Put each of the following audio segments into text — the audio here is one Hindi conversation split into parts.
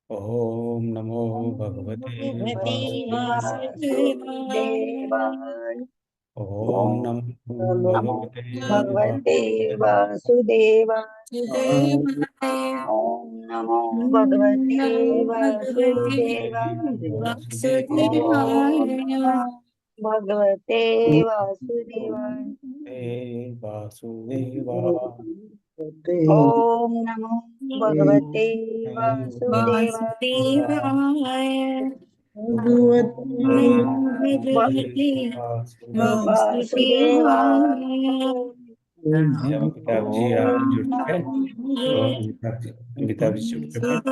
ओम नमो भगवते भगवते वासुदेवाय। वासुदेवाय। ओम ओम नमो नमो भगवते भगवते वासुदेवाय। ओम नमो भगवते वासुदेवाय। ओम नमो भगवते वासुदेवाय। वासुदेवाय। ओम नमो भगवते वासुदेवाय। वासुदेवाय। ओम नमो भगवते वासुदेवाय। जब अमिताभ जी ओम जुड़ गए नमो तो अमिताभ जी जुड़ चुके हैं तो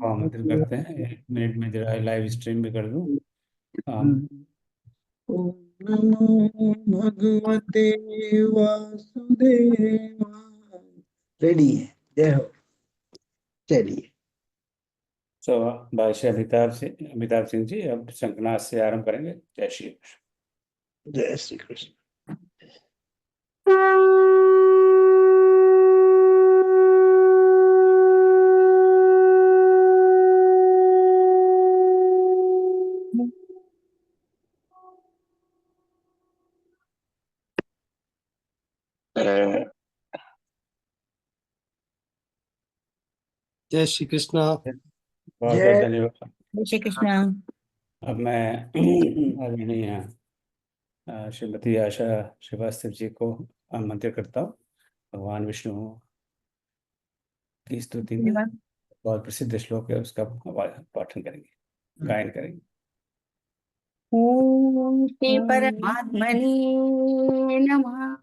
आमंत्रित करते हैं। 1 मिनट में जरा लाइव स्ट्रीम भी कर दूं। हम ओम नमो भगवते वासुदेवाय। रेडी है। जय हो। चलिए। सो भाई श्री अमिताभ सिंह जी अब शंखनाद से आरंभ करेंगे। जय श्री कृष्ण। जय श्री कृष्ण। जय श्री कृष्ण। बहुत बहुत जय धन्यवाद। जय श्री कृष्ण। अब मैं आदरणीय श्रीमती आशा श्रीवास्तव जी को आमंत्रित करता हूँ। भगवान विष्णु की स्तुति में बहुत प्रसिद्ध श्लोक है, उसका पाठन करेंगे, गायन करेंगे। ओम श्री परमात्मने नमः।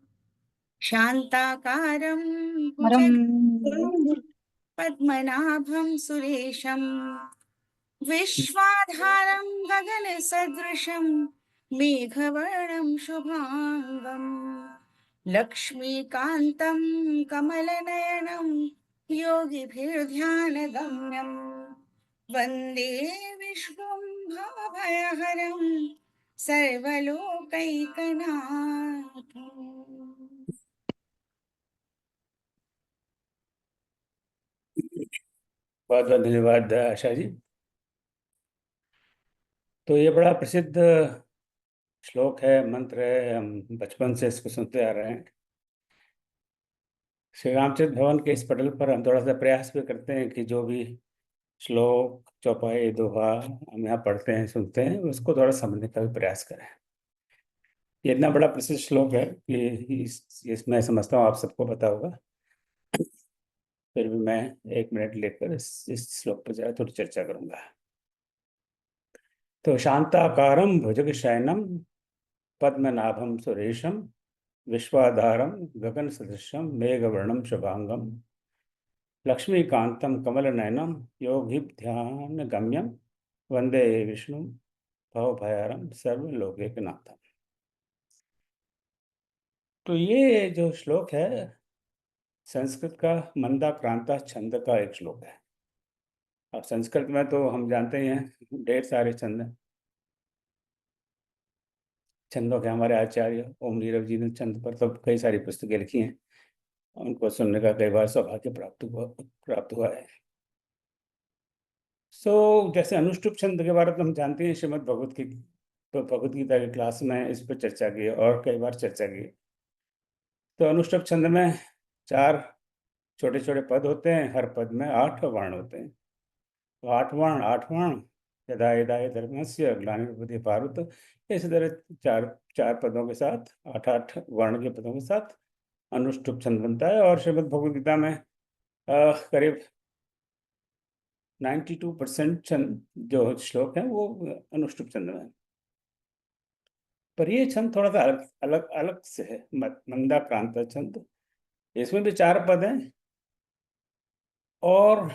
शांताकारं भुजगशयनं पद्मनाभं सुरेशं विश्वाधारं गगनसदृशं मेघवर्णं शुभांगं लक्ष्मीकान्तं कमलनयनं योगिभिर्ध्यानगम्यं वन्दे विश्वं भवभयहरं सर्वलोकैकनाथम्। बहुत बहुत धन्यवाद आशा जी। तो ये बड़ा प्रसिद्ध श्लोक है, मंत्र है, हम बचपन से इसको सुनते आ रहे हैं। श्री रामचंद्र भवन के इस पटल पर हम थोड़ा सा प्रयास भी करते हैं कि जो भी श्लोक चौपाई दोहा हम यहाँ पढ़ते हैं सुनते हैं उसको थोड़ा समझने का भी प्रयास करें। ये इतना बड़ा प्रसिद्ध श्लोक है कि मैं समझता हूँ आप सबको पता होगा। फिर भी मैं 1 मिनट लेकर इस श्लोक पर जरा थोड़ी चर्चा करूंगा। तो शांताकारं भुजगशयनं पद्मनाभं सुरेशं विश्वाधारं गगनसदृशं मेघवर्णं शुभांगं लक्ष्मीकान्तं कमलनयनं योगिध्यानगम्यं वंदे विष्णु भवभयहरं सर्वलोकैकनाथम्। तो ये जो श्लोक है संस्कृत का मंदाक्रांता छंद का एक श्लोक है। अब संस्कृत में तो हम जानते ही हैं ढेर सारे छंद हैं। छंदों के हमारे आचार्य ओम नीरव जी ने छंद पर तो कई सारी पुस्तकें लिखी हैं। उनको सुनने का कई बार सौभाग्य प्राप्त हुआ है। जैसे अनुष्टुप छंद के बारे में हम जानते हैं, श्रीमद् भगवत गीता की क्लास में इस पर चर्चा की और कई बार चर्चा की। तो अनुष्टुप छंद में 4 छोटे छोटे पद होते हैं, हर पद में 8 वर्ण होते हैं। तो 8 वर्ण यदा यदा धर्मस्य ग्लानिर्भवति भारत, इसी तरह चार चार पदों के साथ 8 वर्ण के पदों के साथ अनुष्टुप छंद बनता है। और श्रीमद् भगवद गीता में करीब 92% छंद जो श्लोक हैं वो अनुष्टुप छंद में है। पर ये छंद थोड़ा सा अलग अलग अलग से है, मंदाक्रांता छंद। इसमें भी 4 पद हैं और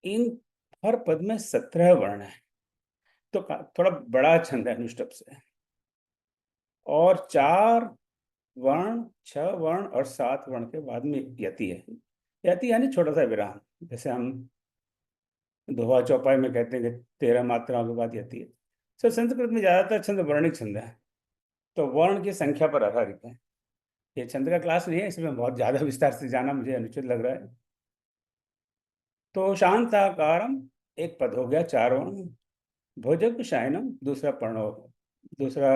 इन हर पद में 17 वर्ण है। तो थोड़ा बड़ा छंद है अनुष्टुप से। और 4 वर्ण, 6 वर्ण और 7 वर्ण के बाद में यति है। यति यानी छोटा सा विराम, जैसे हम दोहा चौपाई में कहते हैं कि 13 मात्राओं के बाद यति है। संस्कृत में ज्यादातर छंद वर्णिक छंद है, तो वर्ण की संख्या पर आधारित है। ये छंद का क्लास नहीं है, इसमें बहुत ज्यादा विस्तार से जाना मुझे अनुचित लग रहा है। तो शांताकारम एक पद हो गया, 4 वर्ण। भुजग शयनम दूसरा दूसरा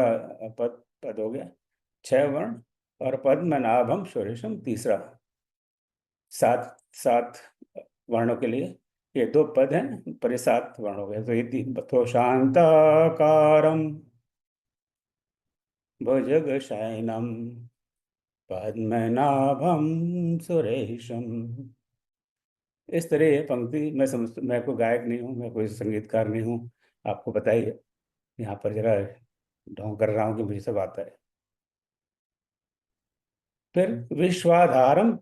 पद हो गया, 6 वर्ण। और पद्मनाभम सुरेशम तीसरा, 7 वर्णों के लिए ये 2 पद हैं, पर ये 7 वर्ण हो गए। तो ये 3, तो शांताकारम भुजग शयनम पद्मनाभम सुरेशम। इस तरह ये पंक्ति मैं कोई गायक नहीं हूँ, मैं कोई संगीतकार नहीं हूँ, आपको बताइए। यहाँ पर जरा ढोंग कर रहा हूँ कि मुझे सब आता है। फिर विश्वाधारम,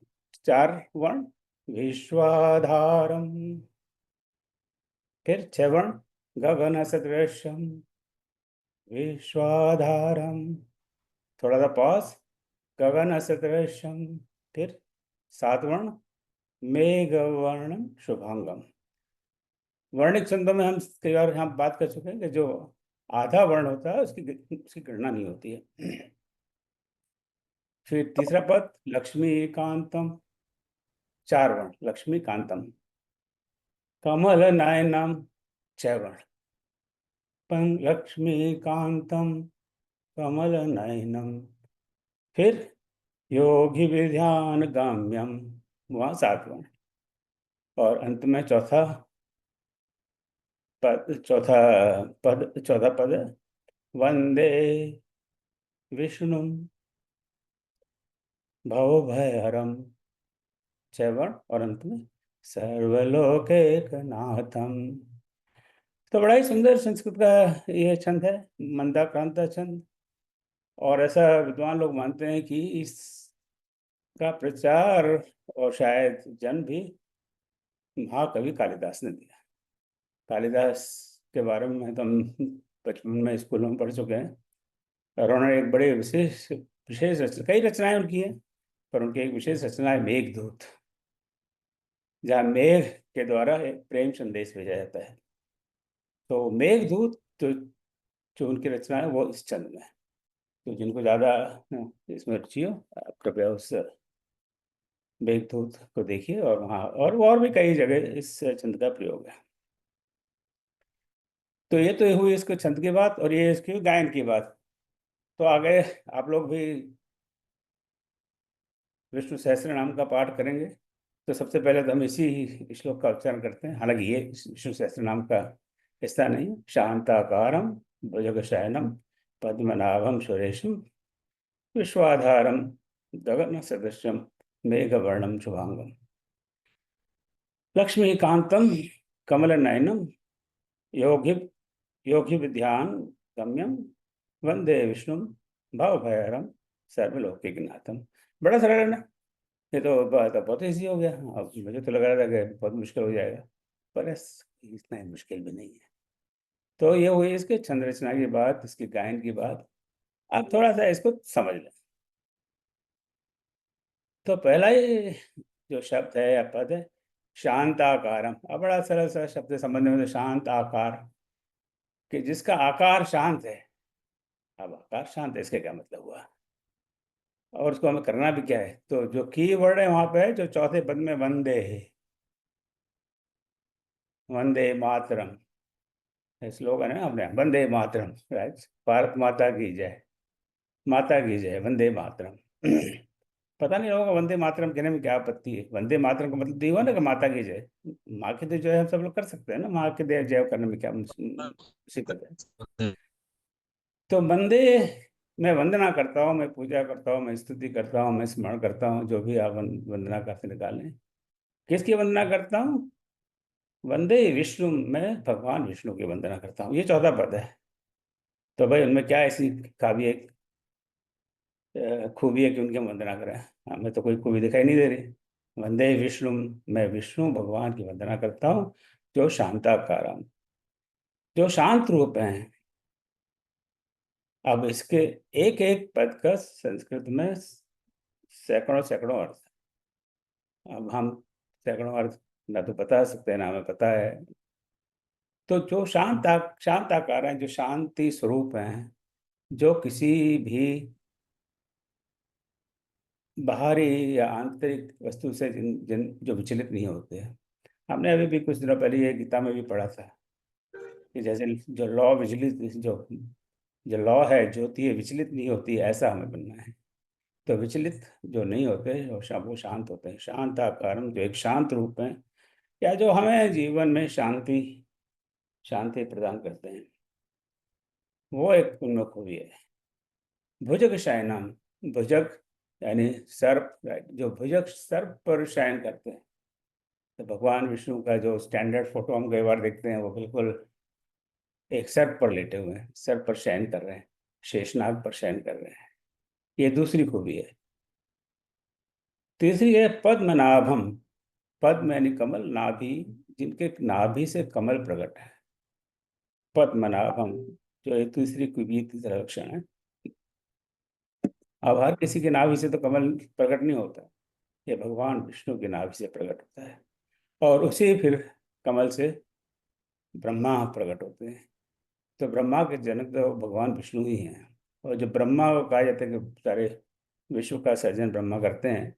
4 वर्ण, विश्वाधारम। फिर 6 वर्ण, गगन सदृशम विश्वाधारम। थोड़ा सा पॉज, गगन सदृशम। फिर 7 वर्ण, मेघवर्णम शुभांगम। वर्णिक छंदों में हम कई बार यहाँ बात कर चुके हैं कि जो आधा वर्ण होता है उसकी गणना नहीं होती है। फिर तीसरा पद लक्ष्मीकांतम, 4 वर्ण, लक्ष्मीकांतम। कमल नयनम, 6 वर्ण, लक्ष्मीकांतम कमल नयनम। फिर योगी विध्यान गम्यम, वहाँ 7 वर्ण। और अंत में चौथा पद है वंदे विष्णु भवभयहरम, 6 वर्ण। और अंत में सर्वलोकैकनाथम। तो बड़ा ही सुंदर संस्कृत का ये छंद है, मंदाक्रांता छंद। और ऐसा विद्वान लोग मानते हैं कि इसका प्रचार और शायद जन्म भी महाकवि कालिदास ने दिया। कालिदास के बारे में तो हम बचपन में स्कूलों में पढ़ चुके हैं। और उन्होंने एक बड़े विशेष विशेष कई रचनाएं उनकी हैं, पर उनकी एक विशेष रचना है मेघदूत, जहाँ मेघ के द्वारा एक प्रेम संदेश भेजा जाता है। तो मेघदूत जो उनकी रचना है वो इस छंद में है। तो जिनको ज़्यादा इसमें रुचि हो, आप कृपया उस मेघदूत को देखिए। और वहाँ और भी कई जगह इस छंद का प्रयोग है। तो ये हुई इसको छंद की बात, और ये इसकी गायन की बात। तो आगे आप लोग भी विष्णु सहस्त्र नाम का पाठ करेंगे। तो सबसे पहले तो हम इसी श्लोक का उच्चारण करते हैं। हालांकि ये विष्णु सहस्त्र नाम का हिस्सा नहीं, शांताकारम भुजगशयनम पद्मनाभम सुरेशम विश्वाधारम गगन सदृशम मेघवर्णम शुभांगम लक्ष्मीकांतम कमल नयनम योगी योगी विध्यान गम्यम वंदे विष्णु भवभयहरम सर्वलोकैकनाथम। बड़ा सरल है ना? ये तो बहुत ईजी हो गया। अब मुझे तो लग रहा था कि बहुत मुश्किल हो जाएगा, पर इतना मुश्किल भी नहीं है। तो ये हुई इसके छंद रचना की बात, इसकी गायन की बात। अब थोड़ा सा इसको समझ लें। तो पहला ही जो शब्द है या पद है शांताकारम। अब बड़ा सरल सा शब्द है समझने में, तो शांत आकार, कि जिसका आकार शांत है। अब आकार शांत है, इसका क्या मतलब हुआ? और उसको हमें करना भी क्या है? तो जो की वर्ड है वहां पे है, जो चौथे पद में वंदे है, वंदे मातरम स्लोगन है अपने, वंदे मातरम, राइट? भारत माता की जय, माता की जय, वंदे मातरम। पता नहीं होगा वंदे मातरम कहने में क्या आपत्ति है। वंदे मातरम का मतलब तो ये हुआ ना कि माता की जय। माँ की तो जय हम सब लोग कर सकते हैं ना, माँ की जय करने में क्या मुसीबत है? तो वंदे, मैं वंदना करता हूँ, मैं पूजा करता हूँ, मैं स्तुति करता हूँ, मैं स्मरण करता हूँ, जो भी आप वंदना करते निकालें। किसकी वंदना करता हूँ? वंदे विष्णु, मैं भगवान विष्णु की वंदना करता हूँ। ये चौथा पद है। तो भाई उनमें क्या ऐसी काव्य खूबी है कि उनकी हम वंदना करें? हमें तो कोई खूबी दिखाई नहीं दे रही। वंदे विष्णु, मैं विष्णु भगवान की वंदना करता हूँ, जो शांताकारम, जो शांत रूप हैं। अब इसके एक एक पद का संस्कृत में सैकड़ों सैकड़ों अर्थ। अब हम सैकड़ों अर्थ ना तो बता सकते हैं, ना हमें पता है। तो जो शांत आकार हैं, जो शांति स्वरूप हैं, जो किसी भी बाहरी या आंतरिक वस्तु से जिन जिन जो विचलित नहीं होते हैं, हमने अभी भी कुछ दिनों पहले ये गीता में भी पढ़ा था कि जैसे जो लॉ विचलित जो लॉ है ज्योति है विचलित नहीं होती, ऐसा हमें बनना है। तो विचलित जो नहीं होते वो शांत होते हैं। शांत आकारम, जो एक शांत रूप है, या जो हमें जीवन में शांति शांति प्रदान करते हैं, वो एक उनमें खूबी है। भुजग शयनम, भुजग यानी सर्प, जो भुजग सर्प पर शयन करते हैं। तो भगवान विष्णु का जो स्टैंडर्ड फोटो हम कई बार देखते हैं, वो बिल्कुल एक सर्प पर लेटे हुए हैं, सर्प पर शयन कर रहे हैं, शेषनाग पर शयन कर रहे हैं। ये दूसरी खूबी है। तीसरी है पद्मनाभम, पद्म यानी कमल, नाभि, जिनके नाभि से कमल प्रकट है, पद्मनाभम, जो एक तीसरी खूबी, तीसरा लक्षण है। अब हर किसी के नाभि से तो कमल प्रकट नहीं होता, ये भगवान विष्णु के नाभि से प्रकट होता है, और उसी फिर कमल से ब्रह्मा प्रकट होते हैं। तो ब्रह्मा के जनक तो भगवान विष्णु ही हैं। और जो ब्रह्मा को कहा जाता है कि सारे विश्व का सर्जन ब्रह्मा करते हैं,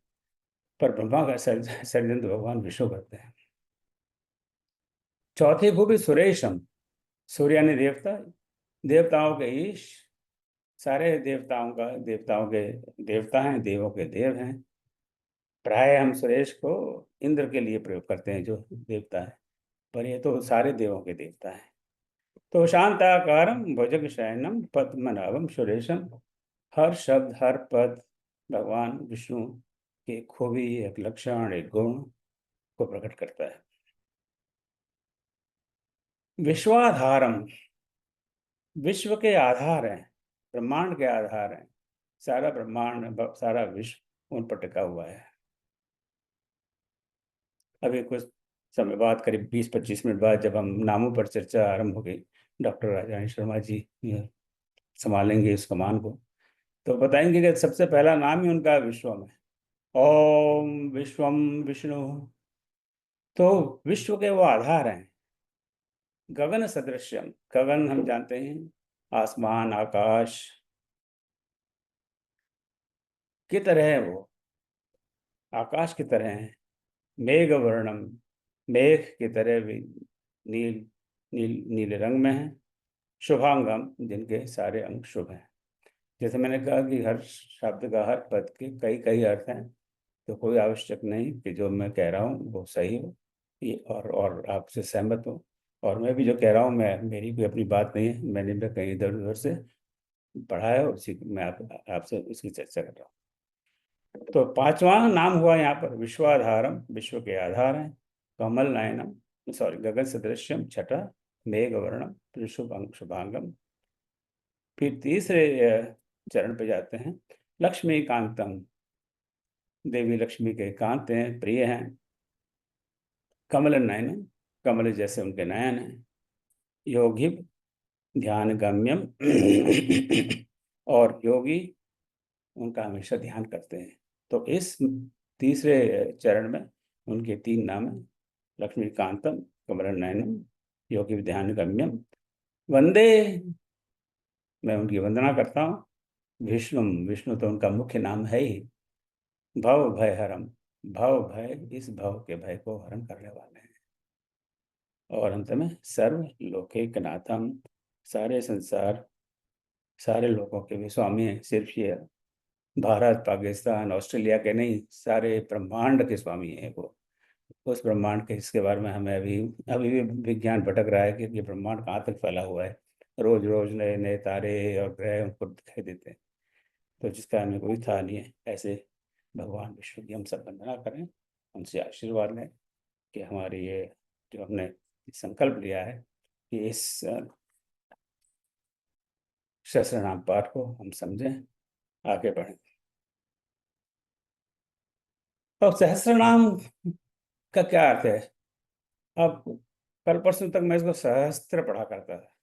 पर ब्रह्मा का सर्जन तो भगवान विष्णु करते हैं। चौथी खूबी सुरेशम, सूर्य यानी देवता, देवताओं के ईश, सारे देवताओं के देवता हैं, देवों के देव हैं। प्राय हम सुरेश को इंद्र के लिए प्रयोग करते हैं, जो देवता है, पर ये तो सारे देवों के देवता है। तो शांताकारम भुजग शयनम पद्मनाभम सुरेशम, हर शब्द हर पद भगवान विष्णु के खूबी, एक लक्षण, एक गुण को प्रकट करता है। विश्वाधारम, विश्व के आधार हैं, ब्रह्मांड के आधार हैं, सारा ब्रह्मांड सारा विश्व उन पर टिका हुआ है। अभी कुछ समय बाद, करीब 20-25 मिनट बाद, जब हम नामों पर चर्चा आरंभ हो गई, डॉक्टर राजारानी शर्मा जी संभालेंगे इस कमान को, तो बताएंगे कि सबसे पहला नाम ही उनका विश्वम है, ओम विश्वम विष्णु। तो विश्व के वो आधार हैं। गगन सदृश्यम, गगन हम जानते हैं आसमान, आकाश की तरह है वो, आकाश की तरह है। मेघ वर्णम, मेघ की तरह भी नील नीले रंग में है। शुभांगम, जिनके सारे अंग शुभ हैं। जैसे मैंने कहा कि हर शब्द का, हर पद के कई कई अर्थ हैं, तो कोई आवश्यक नहीं कि जो मैं कह रहा हूँ वो सही हो, ये और आपसे सहमत हो। और मैं भी जो कह रहा हूँ, मेरी भी अपनी बात नहीं है, मैंने भी कहीं इधर उधर से पढ़ा है, उसी मैं आपसे इसकी चर्चा कर रहा हूँ। तो पांचवा नाम हुआ यहाँ पर विश्वाधारम, विश्व के आधार हैं। कमल नयनम, सॉरी, गगन सदृश्यम, छठा मेघ वर्णम, शुभांगम। फिर तीसरे चरण पे जाते हैं, लक्ष्मी कांतम, देवी लक्ष्मी के कांत हैं, प्रिय हैं। कमल नयन, कमल जैसे उनके नयन हैं। योगी ध्यान गम्यम, और योगी उनका हमेशा ध्यान करते हैं। तो इस तीसरे चरण में उनके 3 नाम हैं, लक्ष्मीकांतम, कमल नयनम, योगी ध्यान गम्यम। वंदे, मैं उनकी वंदना करता हूँ। विष्णु, विष्णु तो उनका मुख्य नाम है ही। भव भय हरम, भव भय, इस भव के भय को हरण करने वाले हैं। और अंत में सर्व लोकैक नाथम, सारे संसार, सारे लोगों के भी स्वामी हैं। सिर्फ ये भारत, पाकिस्तान, ऑस्ट्रेलिया के नहीं, सारे ब्रह्मांड के स्वामी हैं वो। उस ब्रह्मांड के, जिसके बारे में हमें अभी अभी भी विज्ञान भटक रहा है कि ये ब्रह्मांड कहाँ तक फैला हुआ है। रोज रोज नए नए तारे और ग्रह हमको दिखाई देते हैं, तो जिसका हमें कोई था नहीं है। ऐसे भगवान विष्णु की हम सब वंदना करें, उनसे आशीर्वाद लें कि हमारी ये जो हमने संकल्प लिया है कि इस सहस्त्र नाम पाठ को हम समझें, आगे बढ़ें। अब सहस्त्र नाम का क्या अर्थ है? अब कल परसों तक मैं इसको सहस्त्र पढ़ा करता था,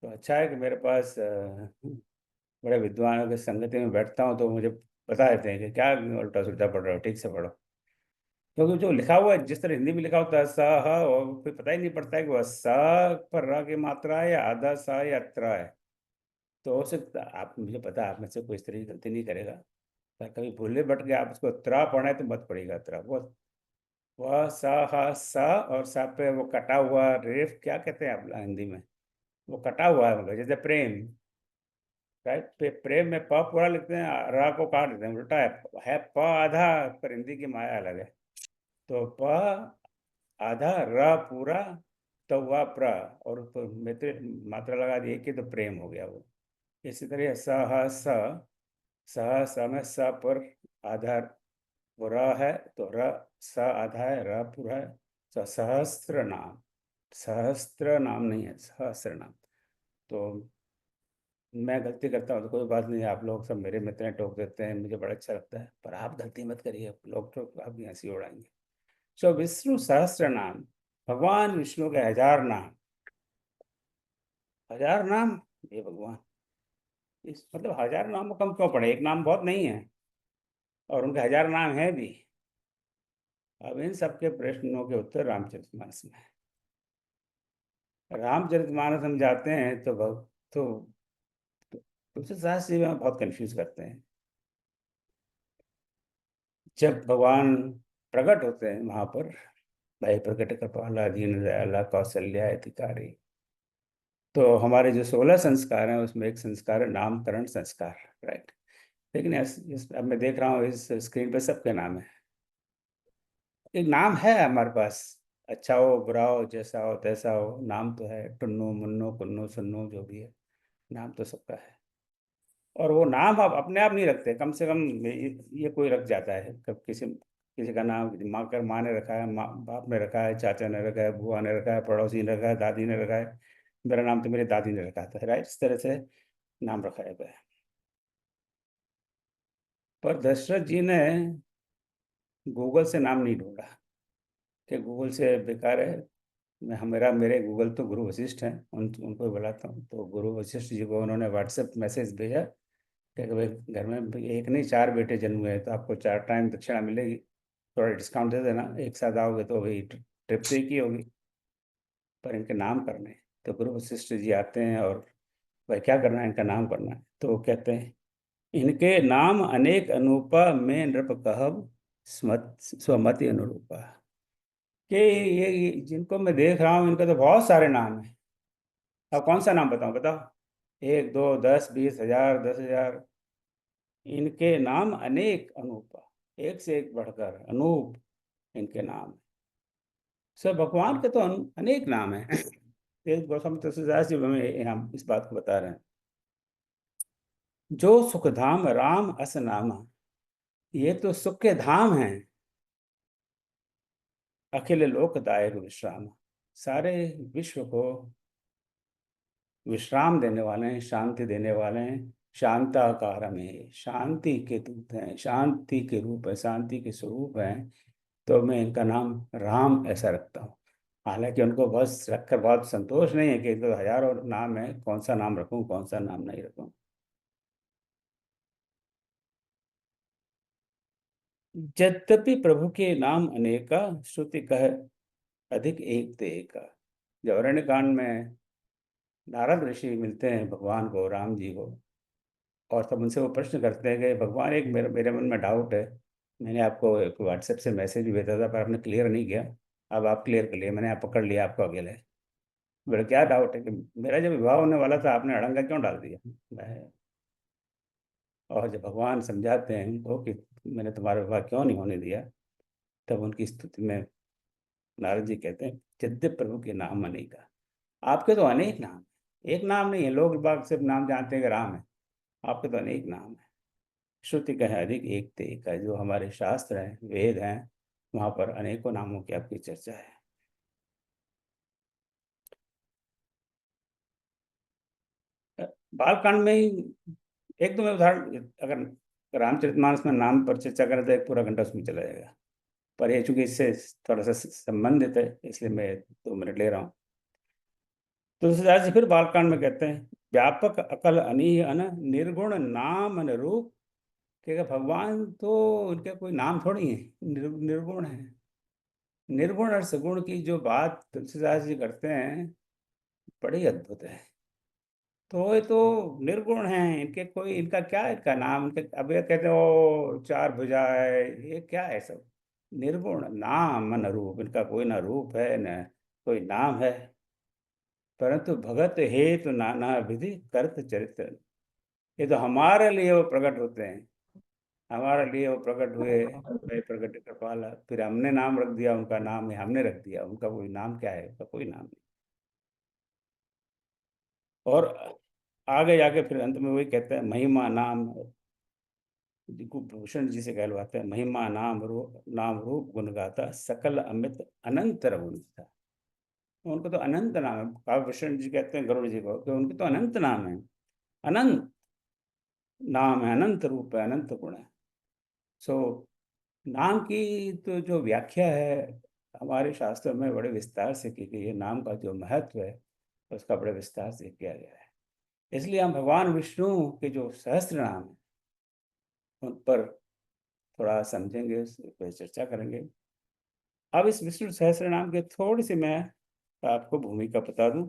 तो अच्छा है कि मेरे पास बड़े विद्वानों की संगति में बैठता हूँ, तो मुझे बता देते हैं कि क्या उल्टा सुल्टा पढ़ रहे हो, ठीक से पढ़ो। क्योंकि जो लिखा हुआ है, जिस तरह हिंदी में लिखा होता है सा हा, और फिर पता ही नहीं पड़ता है कि वह सा पर रा की मात्रा है या आधा सा या त्रा है। तो हो सकता, आप, मुझे पता है आप में से कोई इस तरह की गलती नहीं करेगा, पर कभी भूले भटके आप उसको त्रा पढ़े तो मत पड़ेगा त्रा, बहुत वह स ह स और स पे वो कटा हुआ रेफ क्या कहते हैं आप हिंदी में, वो कटा हुआ है, जैसे प्रेम, राइट। प्रेम में प पूरा लिखते हैं, र को काट देते हैं, उल्टा है प आधा, पर हिंदी की माया अलग है। तो प आधा, र पूरा, तो हुआ प्र, और तो मित्र मात्रा लगा दी कि तो प्रेम हो गया वो। इसी तरह स ह स में स पर आधा वो र है, तो र स आधा है, र पूरा है, तो सहस्त्र नाम, सहस्त्र नाम नहीं है, सहस्त्र नाम। तो मैं गलती करता हूँ तो कोई बात नहीं, आप लोग सब मेरे मित्र हैं, टोक देते हैं, मुझे बड़ा अच्छा लगता है, पर आप गलती मत करिए, लोग तो आप भी हंसी उड़ाएंगे। सो विष्णु सहस्त्र नाम, भगवान विष्णु के 1000 नाम, 1000 नाम, ये भगवान, इस मतलब 1000 नाम को कम क्यों पड़े, एक नाम बहुत नहीं है, और उनके 1000 नाम है भी। अब इन सबके प्रश्नों के उत्तर रामचरितमानस में है। रामचरितमानस हम जाते हैं तो तुलसीदास जी में बहुत कंफ्यूज करते हैं। जब भगवान प्रकट होते हैं वहां पर, भय प्रकट कृपाला दीन दयाला कौशल्या अधिकारी, तो हमारे जो 16 संस्कार हैं उसमें एक संस्कार है नामकरण संस्कार, राइट। लेकिन अब मैं देख रहा हूँ इस स्क्रीन पे सबके नाम है, एक नाम है हमारे पास, अच्छा हो बुरा हो जैसा हो तैसा हो, नाम तो है, टुन्नू मुन्नू कुन्नू सुन्नू जो भी है, नाम तो सबका है। और वो नाम आप अपने आप नहीं रखते, कम से कम ये कोई रख जाता है, कब किसी किसी का नाम माँ ने रखा है, माँ बाप ने रखा है, चाचा ने रखा है, बुआ ने रखा है, पड़ोसी ने रखा है, दादी ने रखा है, मेरा नाम तो मेरी दादी ने रखा था, राइट। इस तरह से नाम रखा गया है। पर दशरथ जी ने गूगल से नाम नहीं ढूंढा कि गूगल से बेकार है। मैं मेरा मेरे गूगल तो गुरु वशिष्ठ हैं, उनको ही बुलाता हूँ, तो गुरु वशिष्ठ जी को उन्होंने व्हाट्सएप मैसेज भेजा कि भाई घर में एक नहीं 4 बेटे जन्म हुए हैं, तो आपको 4 टाइम दक्षिणा मिलेगी, थोड़ा डिस्काउंट दे देना, एक साथ आओगे तो भाई ट्रिप तो एक ही होगी, पर इनके नाम करने हैं। तो गुरु वशिष्ठ जी आते हैं और भाई क्या करना है, इनका नाम करना है, तो वो कहते हैं इनके नाम अनेक अनूपा में नृप कहब स्मत स्वमति अनुरूपा, कि ये जिनको मैं देख रहा हूँ इनके तो बहुत सारे नाम हैं। अब कौन सा नाम बताऊं, बताओ, 1 2 10 20 हजार 10,000, इनके नाम अनेक अनूपा, एक से एक बढ़कर अनूप इनके नाम। सब भगवान के तो अनेक नाम हैं। एक गौतम तुलसीदास जी हमें यहाँ इस बात को बता रहे हैं, जो सुखधाम राम अस नामा, ये तो सुख के धाम हैं, अखिल लोक दायरु विश्राम, सारे विश्व को विश्राम देने वाले हैं, शांति देने वाले हैं, शांताकार में शांति के दूत हैं, शांति के रूप है, शांति के स्वरूप हैं। तो मैं इनका नाम राम ऐसा रखता हूँ। हालांकि उनको बस रखकर बहुत संतोष नहीं है कि तो हजारों नाम है, कौन सा नाम रखूं कौन सा नाम नहीं रखूं। यद्यपि प्रभु के नाम अनेका, श्रुति कह अधिक एक ते एका। जब अरण्य कांड में नारद ऋषि मिलते हैं भगवान को, राम जी को, और तब उनसे वो प्रश्न करते हैं कि भगवान एक मेरे मेरे मन में डाउट है, मैंने आपको एक व्हाट्सएप से मैसेज भी भेजा था पर आपने क्लियर नहीं किया, अब आप क्लियर कर लिए, मैंने आप पकड़ लिया आपको अकेले। बोले क्या डाउट है, कि मेरा जब विवाह होने वाला था आपने अड़ंगा क्यों डाल दिया। मैं और जब भगवान समझाते हैं उनको कि मैंने तुम्हारा विवाह क्यों नहीं होने दिया, तब उनकी स्तुति में नारद जी कहते हैं यद्यपि प्रभु के नाम अनेका, आपके तो अनेक नाम हैं। एक नाम नहीं है, लोग बाग सिर्फ नाम जानते हैं कि राम है, आपके तो अनेक नाम है। श्रुति कहे अधिक एक ते एक है, जो हमारे शास्त्र हैं वेद हैं वहां पर अनेकों नामों की आपकी चर्चा है। बालकांड में ही एक दो मैं उदाहरण, अगर रामचरितमानस में नाम पर चर्चा करें तो एक पूरा घंटा उसमें चला जाएगा, पर ये चूंकि इससे थोड़ा सा संबंधित है इसलिए मैं 2 मिनट ले रहा हूँ। तुलसीदास जी फिर बालकांड में कहते हैं व्यापक अकल अनीह अन निर्गुण नाम अनुरूप, कि भगवान तो उनके कोई नाम थोड़ी है, निर्गुण है। निर्गुण और सगुण की जो बात तुलसीदास जी करते हैं बड़ी अद्भुत है। तो ये तो निर्गुण है, इनके कोई, इनका क्या, इनका नाम, इनके अब ये कहते हो 4 भुजा है, ये क्या है सब, निर्गुण, नाम न रूप, इनका कोई ना रूप है न कोई नाम है, परंतु भगत हेतु नाना विधि करत चरित्र। ये तो हमारे लिए वो प्रकट होते हैं, हमारे लिए वो प्रकट हुए, वे प्रकट कृपाला। फिर हमने नाम रख दिया, उनका नाम है हमने रख दिया, उनका कोई नाम क्या है? उनका कोई नाम नहीं। और आगे जाके फिर अंत में वही कहते हैं, महिमा नाम, जिनको भूषण जी से कहलवाते हैं, महिमा नाम रूप गुण गाता सकल अमित अनंत रघुन था। उनको तो अनंत नाम है। काव्य भूषण जी कहते हैं गरुड़ जी को कि उनके तो अनंत नाम है, अनंत नाम है, अनंत रूप है, अनंत गुण है। सो नाम की तो जो व्याख्या है हमारे शास्त्रों में बड़े विस्तार से की गई है। नाम का जो महत्व है उसका बड़े विस्तार से किया गया है। इसलिए हम भगवान विष्णु के जो सहस्त्र नाम है उन पर थोड़ा समझेंगे, उस पर चर्चा करेंगे। अब इस विष्णु सहस्त्र नाम के थोड़ी सी मैं आपको भूमिका बता दूं।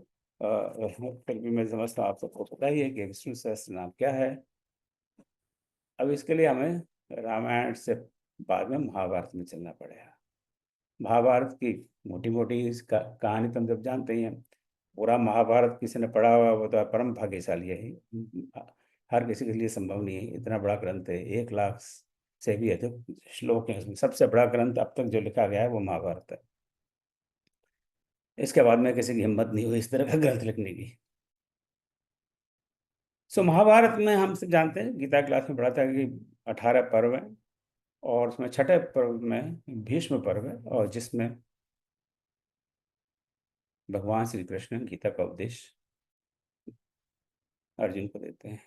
फिर भी मैं समझता हूँ आप सबको पता ही है कि विष्णु सहस्त्र नाम क्या है। अब इसके लिए हमें रामायण से बाद में महाभारत में चलना पड़ेगा। महाभारत की मोटी मोटी कहानी तो हम जब जानते ही हैं। पूरा महाभारत किसी ने पढ़ा हुआ वो तो परम भाग्यशाली है ही। हर किसी के लिए संभव नहीं है। इतना बड़ा ग्रंथ है, 1 लाख से भी अधिक श्लोक है उसमें। सबसे बड़ा ग्रंथ अब तक जो लिखा गया है वो महाभारत है। इसके बाद में किसी की हिम्मत नहीं हुई इस तरह का ग्रंथ लिखने की। सो महाभारत में हम सब जानते हैं, गीता क्लास में पढ़ा था कि 18 पर्व हैं और उसमें छठे पर्व में भीष्म पर्व है, और जिसमें भगवान श्री कृष्ण गीता का उपदेश अर्जुन को देते हैं।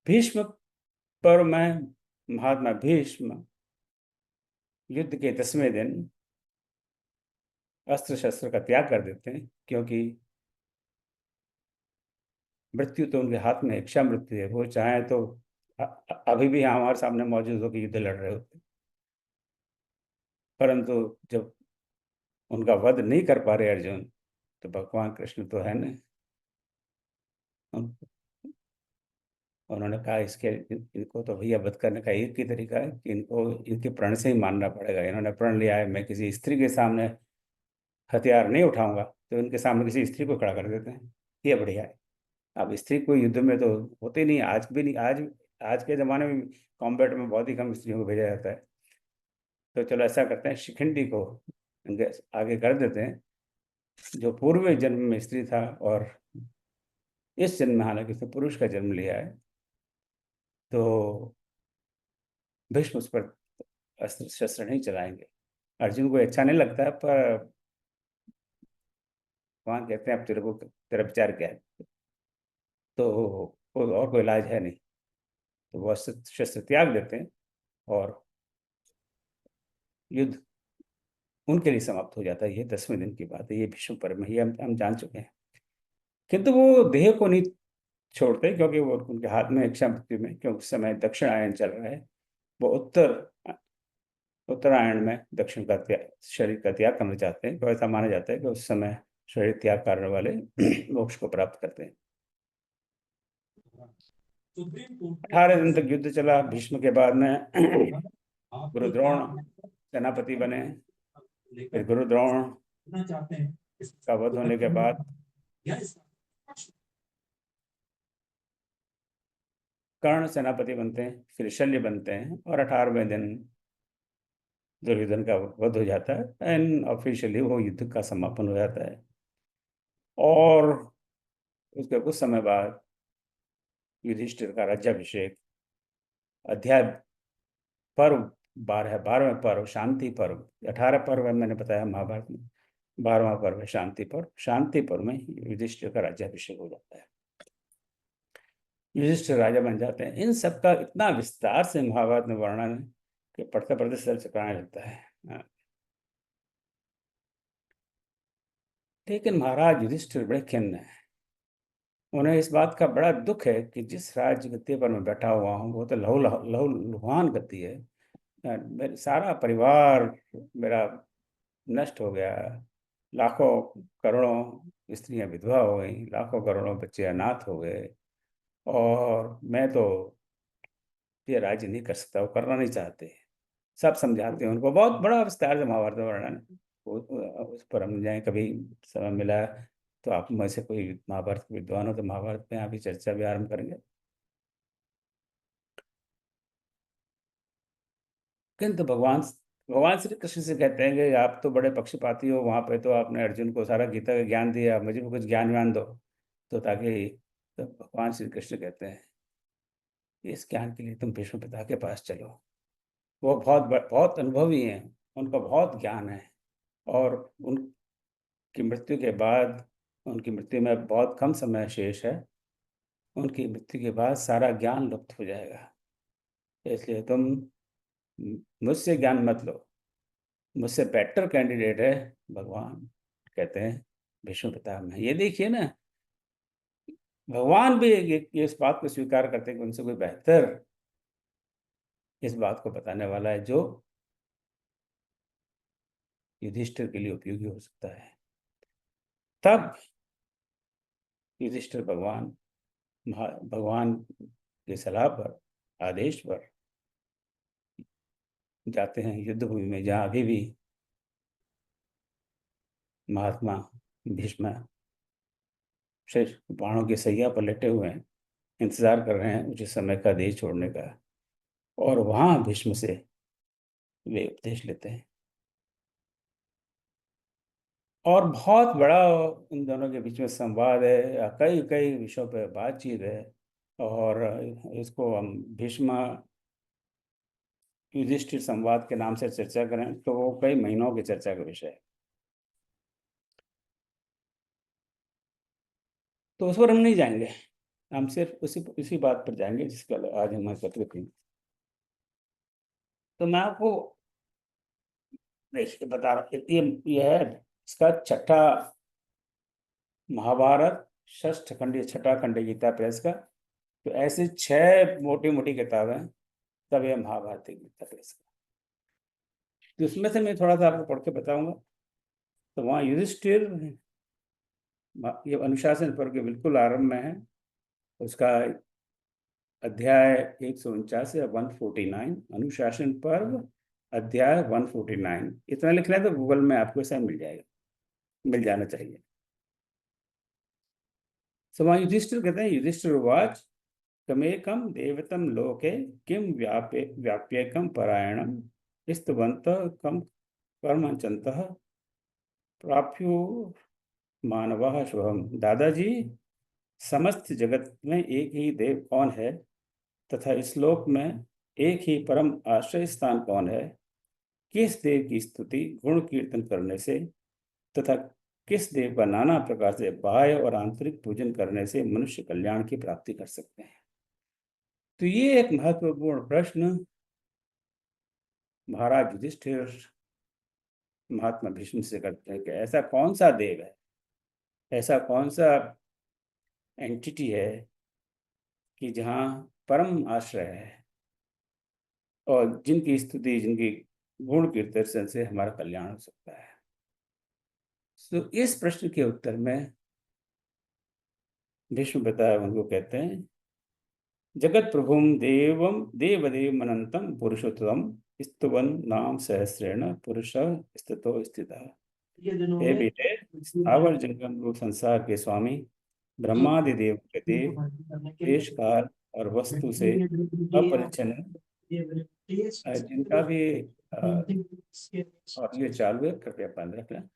भीष्म पर्व में महात्मा भीष्म युद्ध के 10वें दिन अस्त्र शस्त्र का त्याग कर देते हैं, क्योंकि मृत्यु तो उनके हाथ में, इच्छा मृत्यु है। वो चाहे तो अभी भी हमारे सामने मौजूद होकर युद्ध लड़ रहे होते, परंतु जब उनका वध नहीं कर पा रहे अर्जुन, तो भगवान कृष्ण तो है ना, उन्होंने कहा इसके इनको तो भैया वध करने का एक ही तरीका है कि इनको इनके प्रण से ही मानना पड़ेगा। इन्होंने प्रण लिया है मैं किसी स्त्री के सामने हथियार नहीं उठाऊंगा, तो इनके सामने किसी स्त्री को खड़ा कर देते हैं, ये बढ़िया है। अब स्त्री को युद्ध में तो होते नहीं, आज भी नहीं। आज के ज़माने में कॉम्बैट में बहुत ही कम स्त्रियों को भेजा जाता है। तो चलो ऐसा करते हैं, शिखंडी को इनके आगे कर देते हैं, जो पूर्व जन्म में स्त्री था और इस जन्म में हालांकि उसने पुरुष का जन्म लिया है। तो भीष्म उस पर अस्त्र शस्त्र नहीं चलाएंगे। अर्जुन को अच्छा नहीं लगता है, पर वहाँ कहते हैं अब तेरे को, तेरा विचार क्या है? तो और कोई इलाज है नहीं, तो वो अस्त्र शस्त्र त्याग देते हैं और युद्ध उनके लिए समाप्त हो जाता है। ये 10वें दिन की बात है, ये भीष्म पर्व में, ये हम जान चुके हैं। किंतु वो देह को नहीं छोड़ते, क्योंकि वो उनके हाथ में इच्छा मृत्यु में, क्योंकि उस समय दक्षिणायन चल रहा है। वो उत्तरायण में दक्षिण का त्याग, शरीर का त्याग करना चाहते हैं। तो ऐसा माना जाता है कि उस समय शरीर त्याग करने वाले मोक्ष को प्राप्त करते हैं। 18 दिन तक युद्ध चला। भीष्म के बाद में गुरु द्रोण सेनापति बने। फिर गुरु द्रोण का वध होने के बाद कर्ण सेनापति बनते हैं, फिर शल्य बनते हैं, और 18वें दिन दुर्योधन का वध हो जाता है एंड ऑफिशियली वो युद्ध का समापन हो जाता है। और उसके कुछ समय बाद युधिष्ठिर का राज्याभिषेक, अध्याय पर्व 12वें पर्व शांति पर्व। 18 पर्व है मैंने बताया महाभारत में, 12वां पर्व है शांति पर्व। शांति पर्व में युधिष्ठिर का राज्याभिषेक हो जाता है, युधिष्ठिर राजा बन जाते हैं। इन सब का इतना विस्तार से महाभारत में वर्णन है कि पढ़ते पढ़ते सर चकराने लगता है। लेकिन महाराज युधिष्ठिर बड़े खिन्न है। उन्हें इस बात का बड़ा दुख है कि जिस राज्य गद्दी पर मैं बैठा हुआ हूँ वो तो लहू लहू लुहान गद्दी है। मेरे सारा परिवार मेरा नष्ट हो गया, लाखों करोड़ों स्त्रियां विधवा हो गई, लाखों करोड़ों बच्चे अनाथ हो गए, और मैं तो ये राज्य नहीं कर सकता, वो करना नहीं चाहते। सब समझाते हैं उनको, बहुत बड़ा विस्तार से महाभारत का वर्णन है। उस पर हम जाए कभी समय मिला तो, आप में से कोई महाभारत के विद्वान हो तो महाभारत में अभी चर्चा भी आरंभ करेंगे। किंतु भगवान भगवान श्री कृष्ण से कहते हैं कि आप तो बड़े पक्षपाती हो, वहां पे तो आपने अर्जुन को सारा गीता का ज्ञान दिया, मुझे भी कुछ ज्ञान व्यान दो। तो ताकि तो भगवान श्री कृष्ण कहते हैं इस ज्ञान के लिए तुम भीष्म पिता के पास चलो, वो बहुत अनुभवी हैं, उनका बहुत ज्ञान है, और उनकी मृत्यु के बाद, उनकी मृत्यु में बहुत कम समय शेष है, उनकी मृत्यु के बाद सारा ज्ञान लुप्त हो जाएगा, इसलिए तुम मुझसे ज्ञान मत लो, मुझसे बेटर कैंडिडेट है भगवान, कहते हैं भीष्म पितामह में। ये देखिए ना, भगवान भी इस बात को स्वीकार करते हैं कि उनसे कोई बेहतर इस बात को बताने वाला है जो युधिष्ठिर के लिए उपयोगी हो सकता है। तब युधिष्ठिर भगवान की सलाह पर, आदेश पर जाते हैं युद्ध भूमि में, जहाँ अभी भी महात्मा भीष्म बाणों की सैया पर लेटे हुए हैं, इंतजार कर रहे हैं उचित समय का देश छोड़ने का, और वहां भीष्म से वे उपदेश लेते हैं। और बहुत बड़ा इन दोनों के बीच में संवाद है, कई कई विषयों पर बातचीत है, और इसको हम भीष्म युधिष्ठिर संवाद के नाम से चर्चा करें तो वो कई महीनों की चर्चा का विषय है। तो उस पर हम नहीं जाएंगे, हम सिर्फ उसी बात पर जाएंगे जिसका आज हम एकत्रित हैं। तो मैं आपको देखिए बता रहा, ये है इसका छठा महाभारत, षष्ठ खंड, छठा खंड गीता प्रेस का। तो ऐसे 6 मोटी मोटी किताबें, तब यह महाभारत गीता प्रेस का। तो उसमें से मैं थोड़ा सा आपको पढ़ के बताऊंगा। तो वहाँ युधिष्ठिर, ये अनुशासन पर्व के बिल्कुल आरंभ में है, उसका अध्याय 149 या 149, अनुशासन पर्व अध्याय 149, इतना लिख लें तो गूगल में आपको ऐसा मिल जाएगा, मिल जाना चाहिए। तो वहाँ युधिष्ठिर कहते हैं, युधिष्ठिर उवाच कमेकम देवतम लोके किम व्याप्येकम परायणम स्तुवन्तः कम कर्मचन्तः प्राप्यो मानवः शुभम। दादाजी, समस्त जगत में एक ही देव कौन है, तथा इस लोक में एक ही परम आश्रय स्थान कौन है, किस देव की स्तुति गुण कीर्तन करने से तथा किस देव का नाना प्रकार से बाह्य और आंतरिक पूजन करने से मनुष्य कल्याण की प्राप्ति कर सकते हैं। तो ये एक महत्वपूर्ण प्रश्न महाराज युधिष्ठिर महात्मा भीष्म से करते हैं कि ऐसा कौन सा देव है, ऐसा कौन सा एंटिटी है कि जहाँ परम आश्रय है और जिनकी स्तुति, जिनकी गुण कीर्तन से हमारा कल्याण हो सकता है। तो इस प्रश्न के उत्तर में भीष्म बताया, उनको कहते हैं जगत प्रभुम देवम देवदेव मनंतम पुरुषोत्तम स्तुवन नाम सहस्रेण पुरुष स्थितो स्थितः। हे बेटे, स्थावर जंगम रूप संसार के स्वामी, ब्रह्मादि देव के देव, देश काल और वस्तु से अपरिच्छिन्न, जिनका भी और ये चालू है, कृपया बंद रख लें।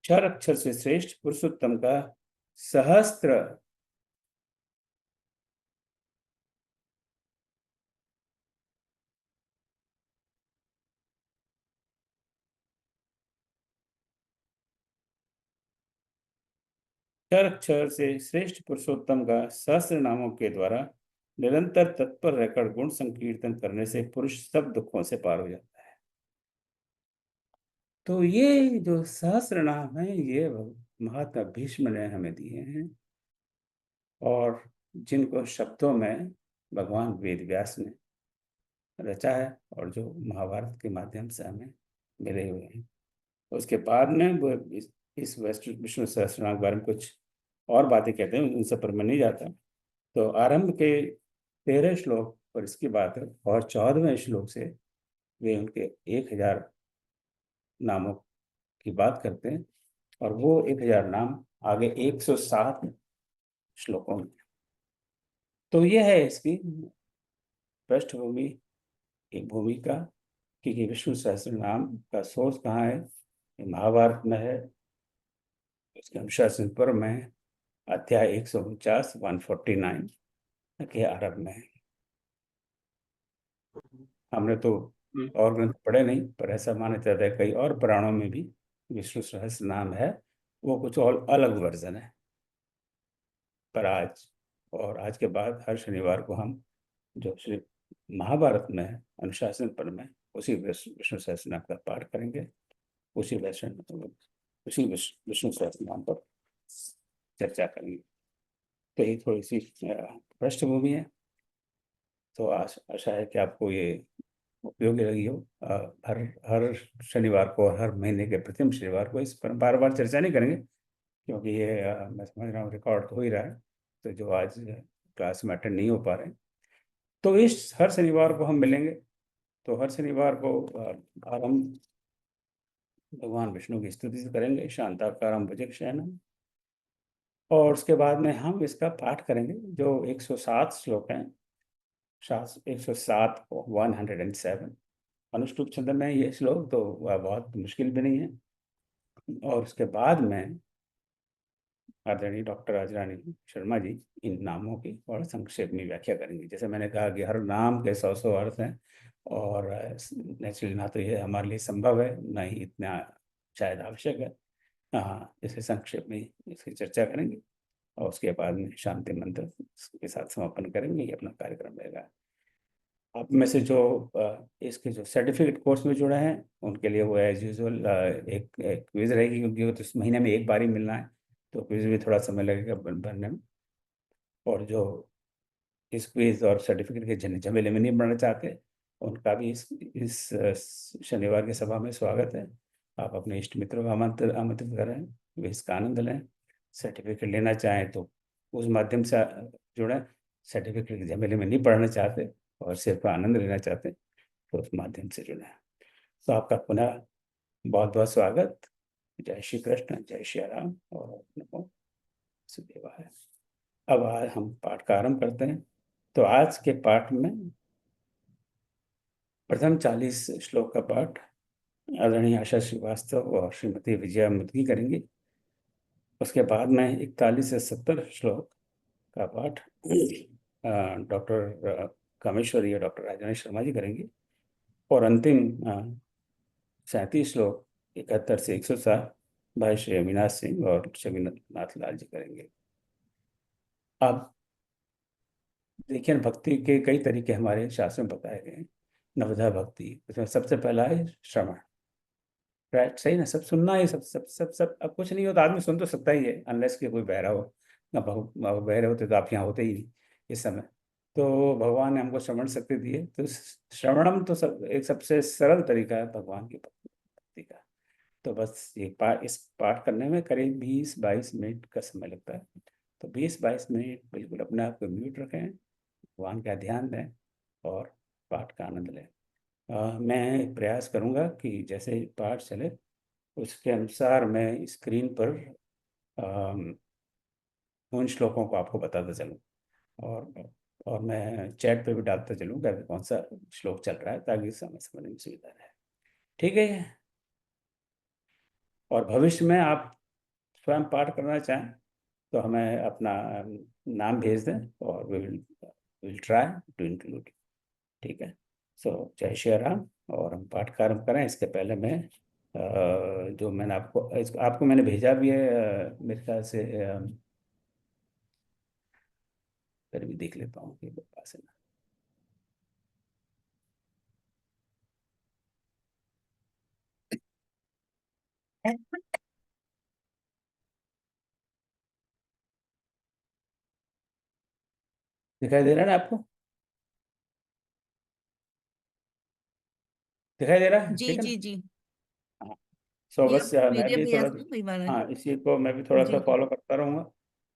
क्षर अक्षर से श्रेष्ठ पुरुषोत्तम का सहस्त्र अक्षर से श्रेष्ठ पुरुषोत्तम का सहस्त्र नामों के द्वारा निरंतर तत्पर रहकर गुण संकीर्तन करने से पुरुष सब दुखों से पार हो जाता है। तो ये जो सहस्त्र नाम है, ये महात्मा भीष्म ने हमें दिए हैं, और जिनको शब्दों में भगवान वेद व्यास ने रचा है, और जो महाभारत के माध्यम से हमें मिले हुए हैं। उसके बाद में वो इस विष्णु सहस्त्रनाम के बारे में कुछ और बातें कहते हैं, उन सब पर मैं नहीं जाता। तो आरंभ के 13 श्लोक पर इसकी बात है और 14वें श्लोक से वे उनके 1000 नामों की बात करते हैं और वो 1000 नाम आगे 107 श्लोकों में। तो यह है इसकी पृष्ठभूमि, एक भूमिका कि विष्णु सहस्त्र नाम का सोर्स कहाँ है। ये महाभारत में है, उसके अनुशासन पर्व में अध्याय 149 149 के आरंभ में है। हमने तो और ग्रंथ पढ़े नहीं, पर ऐसा माना जाता है कई और पुराणों में भी विष्णु सहस्त्र नाम है, वो कुछ और अलग वर्जन है। पर आज के बाद हर शनिवार को हम जो श्री महाभारत में है अनुशासन पर्व में उसी विष्णु सहस्त्र नाम का पाठ करेंगे, उसी विष्णु सहस्त्र नाम पर चर्चा करेंगे। तो ये थोड़ी सी पृष्ठभूमि है। तो आशा है कि आपको ये उपयोगी लगी हो। हर हर शनिवार को, हर महीने के प्रथम शनिवार को इस पर बार बार चर्चा नहीं करेंगे, क्योंकि ये मैं समझ रहा हूँ रिकॉर्ड हो ही रहा है। तो जो आज क्लास में अटेंड नहीं हो पा रहे हैं, तो इस हर शनिवार को हम मिलेंगे। तो हर शनिवार को आरंभ भगवान विष्णु की स्तुति से करेंगे, शांताकारं भुजगशयनं, और उसके बाद में हम इसका पाठ करेंगे जो 107 श्लोक हैं। 107 107 अनुष्टुप छंद में ये श्लोक, तो वह बहुत मुश्किल भी नहीं है। और उसके बाद में आदरणीय डॉक्टर राजरानी शर्मा जी इन नामों की और संक्षेप में व्याख्या करेंगे। जैसे मैंने कहा कि हर नाम के 100 अर्थ हैं, और नेचुरली ना तो ये हमारे लिए संभव है, ना ही इतना शायद आवश्यक है। हाँ, इसे संक्षेप में इसकी चर्चा करेंगे और उसके बाद में शांति मंत्र के साथ समापन करेंगे। ये अपना कार्यक्रम रहेगा। आप में से जो इसके जो सर्टिफिकेट कोर्स में जुड़े हैं उनके लिए वो एज यूजुअल एक क्विज रहेगी, क्योंकि वो तो इस महीने में एक बार ही मिलना है, तो क्विज भी थोड़ा समय लगेगा भरने में। और जो इस क्विज और सर्टिफिकेट के झमेले में नहीं बढ़ना चाहते, उनका भी इस शनिवार की सभा में स्वागत है। आप अपने इष्ट मित्रों को आमंत्रित करें, वे इसका आनंद लें। सर्टिफिकेट लेना चाहें तो उस माध्यम से जुड़ें। सर्टिफिकेट के झमेले में नहीं पढ़ना चाहते और सिर्फ आनंद लेना चाहते तो उस माध्यम से जुड़ें। तो आपका पुनः बहुत बहुत स्वागत। जय श्री कृष्ण, जय श्री राम और नमो वासुदेवाय। अब आज हम पाठ का आरंभ करते हैं। तो आज के पाठ में प्रथम 40 श्लोक का पाठ आदरणीय आशा श्रीवास्तव और श्रीमती विजया मुदगी करेंगी। उसके बाद में 41 से 70 श्लोक का पाठ डॉक्टर कामेश्वरी और डॉक्टर राजरानी शर्मा जी करेंगी। और अंतिम 37 श्लोक 71 से 107 भाई श्री अविनाश सिंह और शबीनाथ लाल जी करेंगे। अब देखिए, भक्ति के कई तरीके हमारे शास्त्र में बताए गए हैं। नवधा भक्ति, उसमें सबसे पहला है श्रवण। राइट, सही ना? सब सुनना ही, सब सब सब सब अब कुछ नहीं होता, आदमी सुन तो सकता ही है, अनलेस कि कोई बहरा हो। ना बहरे होते तो आप यहाँ होते ही नहीं इस समय। तो भगवान ने हमको श्रवण शक्ति दी है, तो श्रवणम तो एक सबसे सरल तरीका है भगवान की भक्ति का। तो बस इस पाठ करने में करीब 20-22 मिनट का समय लगता है। तो 20-22 मिनट बिल्कुल अपने आप को म्यूट रखें, भगवान का ध्यान दें और पाठ का आनंद लें। मैं प्रयास करूंगा कि जैसे पाठ चले उसके अनुसार मैं स्क्रीन पर उन श्लोकों को आपको बताता चलूं, और मैं चैट पे भी डालता चलूँ कि कौन सा श्लोक चल रहा है, ताकि समय समझने में सुविधा रहे। ठीक है ये? और भविष्य में आप स्वयं पाठ करना चाहें तो हमें अपना नाम भेज दें और विल ट्राई टू इंक्लूड। ठीक है? सो जय श्री राम। और हम पाठ का आरंभ करें। इसके पहले मैं जो मैंने आपको मैंने भेजा भी है, मेरे ख्याल से फिर भी देख लेता हूँ कि पास है ना। दिखाई दे रहा है ना आपको? दिखाई दे रहा है? जी ठीक है ना? जी जी। हाँ। सो बस मैं पीडीएफ भी भेजा थोड़ा, था कई बार। हाँ, इसी को मैं भी थोड़ा सा जी जी फॉलो करता रहूँगा।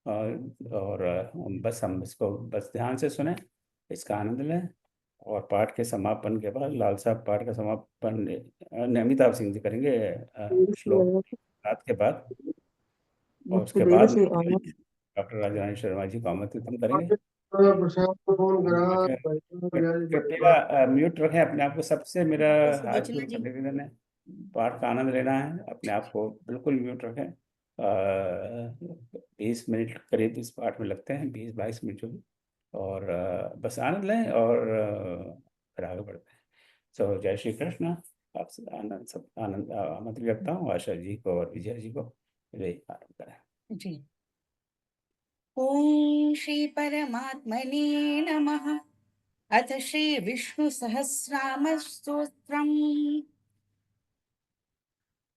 और बस हम इसको बस ध्यान से सुने, इसका आनंद लें। और पाठ के समापन के बाद, लाल साहब पाठ का समापन नमिताभ सिंह जी करेंगे श्लोक रात के बाद, और उसके बाद डॉक्टर राजरानी शर्मा जी को आमंत्रित करेंगे। कृपया म्यूट रखें अपने आप को, सबसे मेरा हाथ जोड़ कर निवेदन है, पाठ का आनंद लेना है, अपने आप को बिल्कुल म्यूट रखें। 20 मिनट करीब इस पाठ में लगते हैं, 20-22 मिनट जो भी, और बस आनंद लें और फिर आगे बढ़ते हैं। सो जय श्री कृष्ण। आपसे आनंद सब आनंद आमंत्रित करता हूँ आशा जी को और विजय जी को, वे आनंद करें। जी। ओम श्री परमात्मने नमः। अथ श्री विष्णु सहस्रनाम स्तोत्रम्।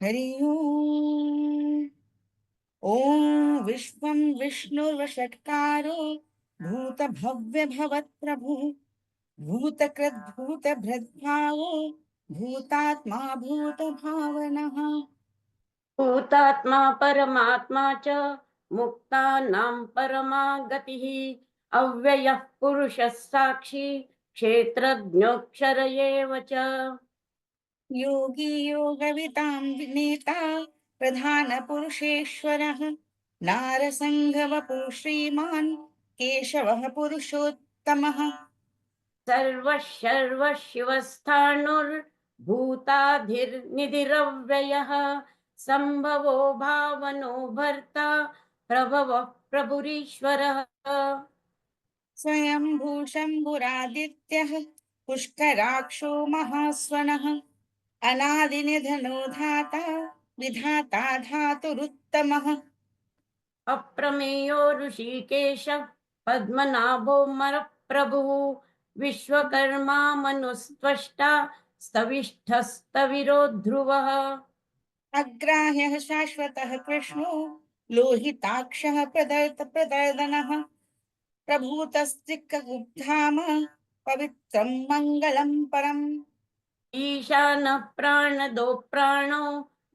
हरि ओम। ओम विश्वं विष्णुर्वषट्कारो भूत भव्य भवत् प्रभु भूतकृत् भूत भृद्भावो भूतात्मा भूत भावनः। भूतात्मा परमात्मा च मुक्तानां परमा गतिः अव्ययः पुरुषः साक्षी क्षेत्रज्ञोऽक्षर एव च। योगी योगवितां नेता प्रधान पुरुषेश्वरः नारसंघवपु श्रीमान् केशवः पुरुषोत्तमः। सर्वशर्वशिवस्थाणुर्भूताधिर्निधिरव्ययः सम्भवो भावनो भर्ता प्रभवः प्रभुरीश्वरः। स्वयंभू शम्भुरादित्यः पुष्कराक्षो महास्वनः अनादिनिधनो धाता विधाता धातुरुत्तमः। अप्रमेयो ऋषिकेशः पद्मनाभो मरप्रभुः विश्वकर्मा मनुस्त्वष्टा स्तविष्ठस्तविरो ध्रुवः। अग्राह्यः शाश्वतः कृष्णो लोहिताक्षः प्रदर्दनः प्रभूतस्त्रिक्कुब्धाम पवित्रं मङ्गलं परम्। ईशानः प्राणदो प्राणो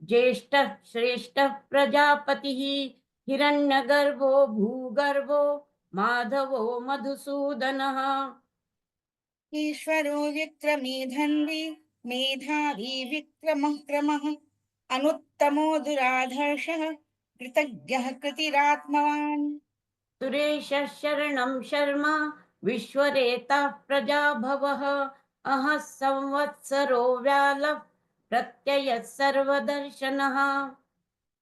ज्येष्ठः श्रेष्ठः प्रजापतिः हिरण्यगर्भो भूगर्भो माधवो मधुसूदनः। ईश्वरो विक्रमी धन्वी मेधावी विक्रमः क्रमः अनुत्तमो दुराधर्षः कृतज्ञः कृतिरात्मवान्। सुरेशः शरणं शर्मा विश्वरेता प्रजाभवः अहः संवत्सरो व्यालः प्रत्ययः सर्वदर्शनः।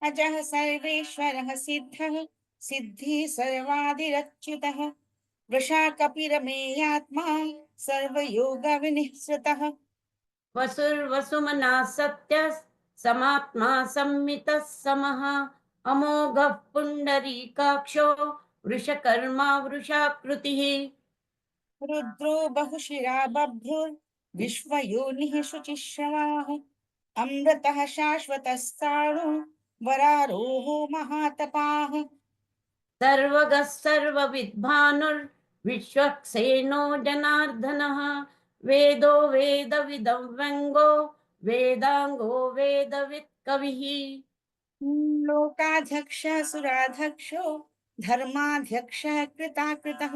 अजः सर्वेश्वरः सिद्धः सिद्धिः सर्वादिरच्युतः वृषाकपिरमेयात्मा सर्वयोगविनिःसृतः। वसुर्वसुमना सत्यः समात्मा सम्मितः समः अमोघः पुण्डरीकाक्षो वृषकर्मा वृषाकृतिः। रुद्रो बहुशिरा बभ्रुर्विश्वयोनिः शुचिश्रवाः अमृतः शाश्वतस्ताणु वरारोहो महातपाः। सर्वगः सर्वविद्भानुर्विश्वक्सेनो जनार्दनः वेदो वेदविदं व्यङ्गो वेदाङ्गो वेदवित् कविः। लोकाध्यक्षः सुराध्यक्षो धर्माध्यक्षः कृताकृतः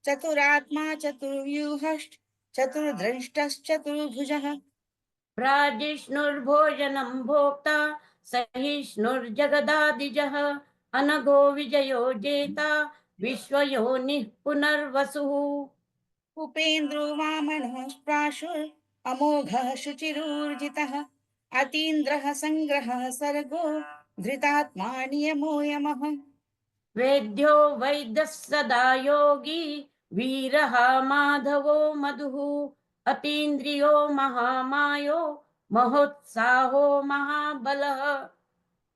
चतुरात्मा चतुर्व्यूहश्च चतुर्द्रष्टश्चतुर्भुजः। प्राजिष्णुर्भोजनं भोक्ता सहिष्णुर्जगदादिजः अनघो विजयो जेता विश्वयोनिः पुनर्वसुः। उपेन्द्रो वामनः प्राशुर् अमोघः शुचिरूर्जितः अतीन्द्रः सङ्ग्रहः सर्गो धृतात्मा नियमो यमः। वेद्यो वैद्यः सदा योगी वीरः माधवो मधुः अतीन्द्रियो महामायो महोत्साहो महाबलः।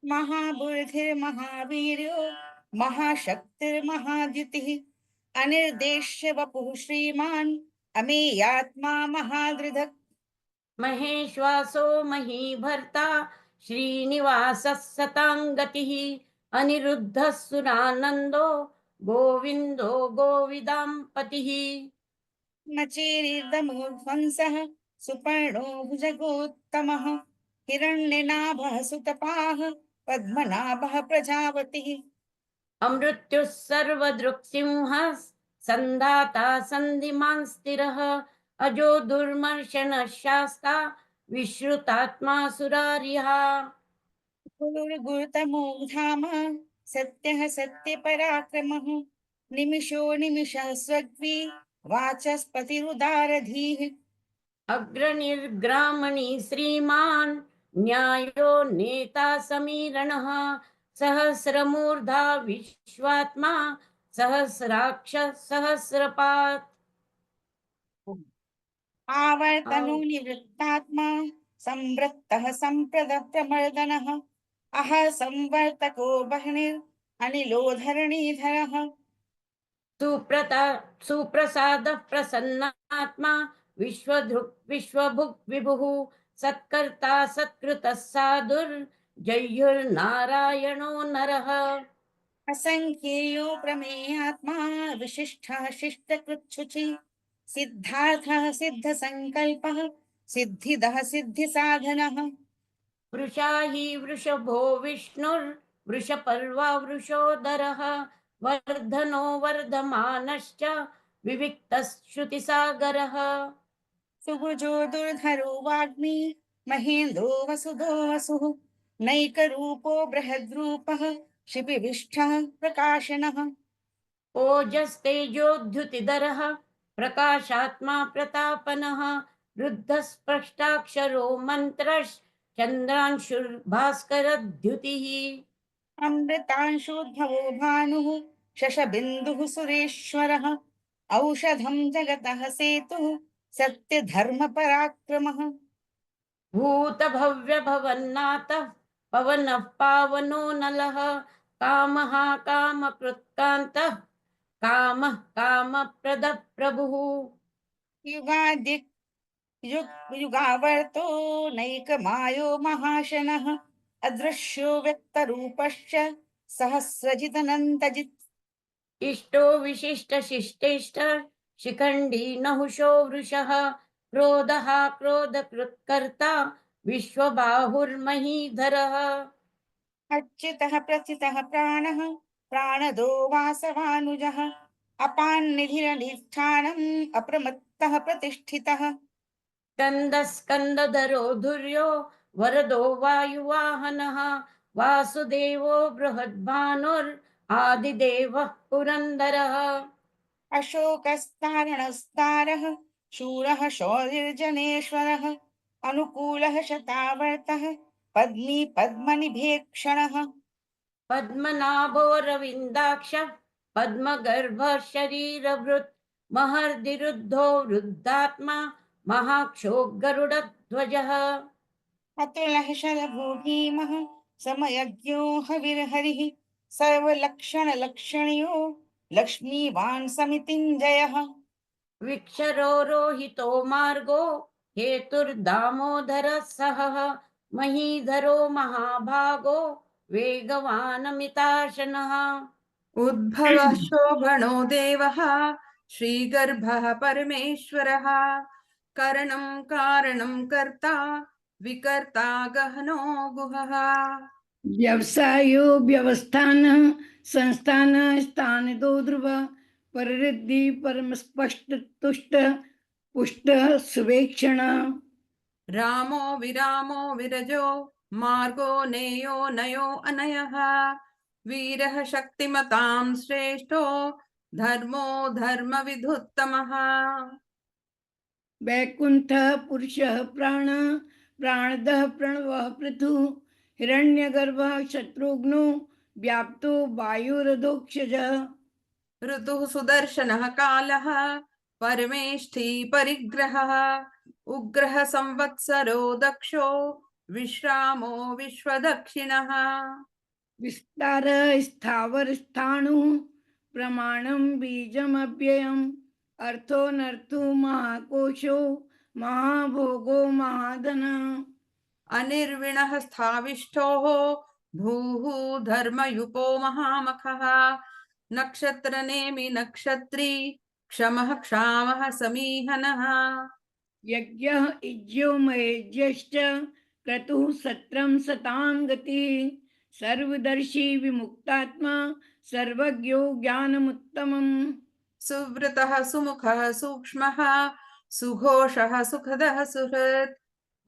महाबुद्धिर्महावीर्यो महाशक्तिर्महाद्युतिः अनिर्देश्य वपुः श्रीमान् अमेयात्मा महादृढः। महेश्वासो महीभर्ता श्रीनिवासः सतां गतिः अनिरुद्धः सुरानन्दो गोविन्दो गोविदाम्पतिः। नचेरिर्दमोध्वंसः सुपर्णो भुजगोत्तमः हिरण्यनाभः सुतपाः पद्मनाभः प्रजापतिः। अमृत्युः सर्वदृक्सिंहः सन्धाता सन्धिमान् स्थिरः अजो दुर्मर्शनः शास्ता विश्रुतात्मा सुरारिः। गुरुर्गुरुतमो धाम सत्यः सत्यपराक्रमः निमिषो निमिषः स्वग्वी वाचस्पतिरुदारधीः अग्रनिर्ग्रामणि श्रीमान् न्यायो नेता समीरणः सहस्रमूर्धा विश्वात्मा सहस्राक्ष सहस्रपात्। आवर्तनो निवृत्तात्मा संवृत्तः सम्प्रदप्रमर्दनः अह संवर्तको बह्निर् अनिलो धरणीधरः सुप्रसादः प्रसन्नात्मा विश्वधृक् विश्वभुक् विभुः सत्कर्ता सत्कृतः साधुर्जह्युर्नारायणो नरः। असंख्येयो प्रमेयात्मा विशिष्टः शिष्टकृच्छुचि सिद्धार्थः सिद्धसङ्कल्पः सिद्धिदः सिद्धिसाधनः वृषा हि वृषभो विष्णुर्वृषपर्वा वृषोदरः वर्धनो वर्धमानश्च विविक्तश्रुतिसागरः। सुभुजो दुर्धरो वाग्मी महेन्द्रो वसुधो वसुः नैकरूपो बृहद्रूपः शिपिविष्ठः प्रकाशनः ओजस्तेजोद्युतिधरः प्रकाशात्मा प्रतापनः रुद्धस्पष्टाक्षरो मन्त्रश्चन्द्रांशुर्भास्करद्युतिः। अमृतांशोद्भवो भानुः शशबिन्दुः सुरेश्वरः औषधं जगतः सेतुः सत्यधर्मपराक्रमः भूतभव्यभवन्नाथः पवनः पावनो नलः कामः कामकृत्कान्तः कामः कामप्रदः प्रभुः। युगादिक् युगावर्तो नैकमायो महाशनः अदृश्यो व्यक्तरूपश्च सहस्रजिदनन्तजित् इष्टो विशिष्टशिष्टेष्ट शिखण्डी नहुषो वृषः क्रोधः क्रोधकृत्कर्ता विश्वबाहुर्महीधरः। अर्चितः प्रथितः प्राणः प्राणदो वासवानुजः अपान्निधिरधिष्ठानम् अप्रमत्तः प्रतिष्ठितः स्कन्दस्कन्दधरो धुर्यो वरदो वायुवाहनः वासुदेवो बृहद्भानुर् आदिदेवः पुरन्दरः। अशोकस्तारणस्तारः शूरः शौर्यर्जनेश्वरः अनुकूलः शतावर्तः पद्मी पद्मनिभेक्षणः पद्मनाभो रविन्दाक्षः पद्मगर्भः शरीरभृत् महर्दिरुद्धो वृद्धात्मा महाक्षो गरुडध्वजः। अतुलः शरभो भीमः समयज्ञो हविर्हरिः सर्वलक्षणलक्षणयो लक्ष्मीवान् समितिञ्जयः विक्षरो रोहितो मार्गो हेतुर्दामोदरः सहः महीधरो महाभागो वेगवानमिताशनः। उद्भवः शोभनो देवः श्रीगर्भः परमेश्वरः करणं कारणं कर्ता विकर्ता गहनो गुहः व्यवसायो व्यवस्थान संस्थान स्थान दो ध्रुव परिद्धि परम स्पष्ट तुष्ट पुष्ट सुवेक्षण रामो विरामो विरजो मार्गो नेयो नयो अनयः वीरः शक्तिमतां श्रेष्ठो धर्मो धर्मविधुत्तमः वैकुंठ पुरुष प्राण प्राणदः प्रणवः पृथु हिरण्यगर्भः शत्रुघ्नो व्याप्तो वायुरधोक्षजः ऋतुः सुदर्शनः कालः परमेष्ठी परिग्रहः उग्रः संवत्सरो दक्षो विश्रामो विश्वदक्षिणः विस्तार स्थावर स्थाणु प्रमाणं बीजमव्ययम् अर्थो नर्थो महाकोशो महाभोगो महाधन अनिर्विणः स्थाविष्ठोः भूः धर्मयुपो महामखः नक्षत्रनेमि नक्षत्री क्षमः क्षामः समीहनः यज्ञः इज्यो महेज्यश्च क्रतुः सत्रं सतां गतिः सर्वदर्शी विमुक्तात्मा सर्वज्ञो ज्ञानमुत्तमम्। सुव्रतः सुमुखः सूक्ष्मः सुघोषः सुखदः सुहृत्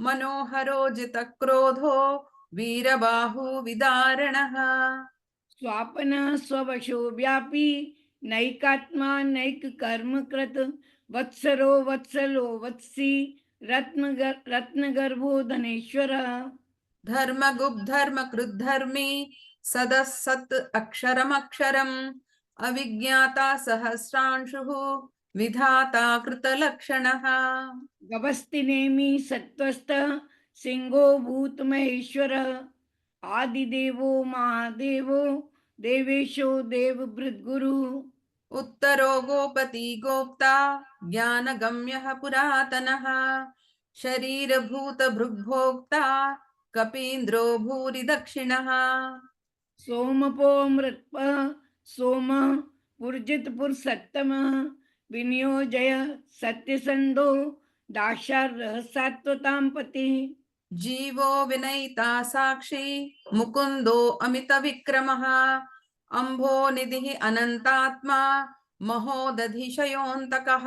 मनोहरो जितक्रोधो वीरबाहु विदारणः। स्वापनः स्ववशो व्यापी नैकात्मा नैक कर्म कृत वत्सरो वत्सलो वत्सी रत्नगर्भो धनेश्वरः। धर्मगुप्धर्मकृद्धर्मी सदः सत् अक्षरमक्षरम् अविज्ञाता सहस्रांशुः विधाता कृतलक्षणः। गभस्तिनेमि सत्त्वस्थः सिंहो भूतमहेश्वरः। आदिदेवो महादेवो देवेशो देवभृद्गुरुः। उत्तरो गोपति गोप्ता ज्ञानगम्यः पुरातनः शरीरभूत भृग्भोक्ता कपीन्द्रो भूरि दक्षिणः। सोमपो मृत्पः सोमः पुर्जितपुरुषोत्तमः। विनियोजय सत्यसन्धो दाशार्ह सात्वतां पतिः। जीवो विनयिता साक्षी मुकुंदो अमित विक्रमः अम्भो निधिः अनंतात्मा महोदधिशयोऽन्तकः।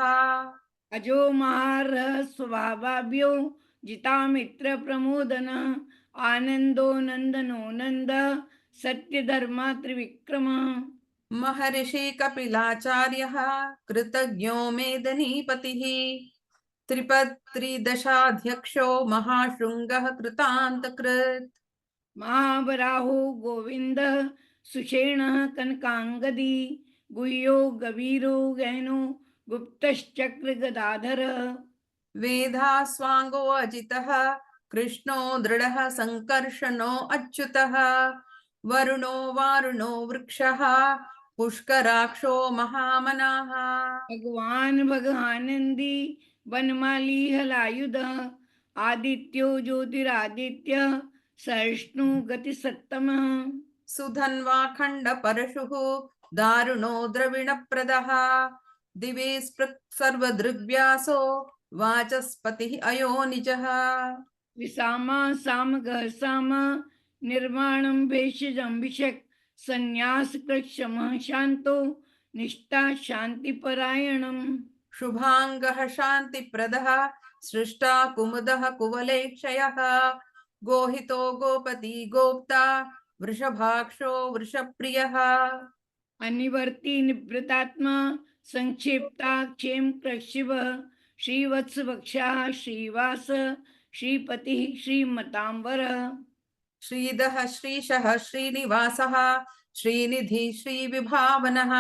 अजो महारः स्वभावाभ्यो जितामित्र प्रमोदनः। आनंदो नंदनो नंद सत्यधर्मा त्रिविक्रमः। महर्षि कपिलाचार्यः कृतज्ञो मेदनीपतिः त्रिपत्रिदशाध्यक्षो महाशृंगः कृतान्तकृत्। महावराहो गोविंद सुषेणः कनकांगदी। गुह्यो गभीरो गहनो गुप्तश्चक्र गदाधरः। वेदास्वांगो अजितः कृष्णो दृढ़ः संकर्षणो अच्युतः वरुणो वारुणो वृक्षः पुष्कराक्षो महामनाः। भगवान भगवानंदी वनमाली हलायुध। आदित्यो ज्योतिरादित्य सहिष्णु गति सत्तमः। सुधन्वा खंड परशुः दारुणो द्रविणप्रदः दिवे स्पृक् सर्वदृग्व्यासो वाचस्पतिः अयोनिजः। विसामा सामगः साम निर्माणं भेषजं विशक संन्यास कृक्षमः शांतो निष्ठा शांतिपरायणम्। शुभांगः शान्तिप्रदः सृष्टा कुमुदः कुवलेक्षयः गोहितो गोपति गोप्ता वृषभाक्षो वृषप्रियः। अनिवर्ति निवृतात्मा संक्षिप्ता क्षेम कृशिव श्रीवत्स वक्षा श्रीवास श्रीपति श्रीमतांबर। श्रीदः श्रीशः श्रीनिवासः श्रीनिधि श्रीविभावनः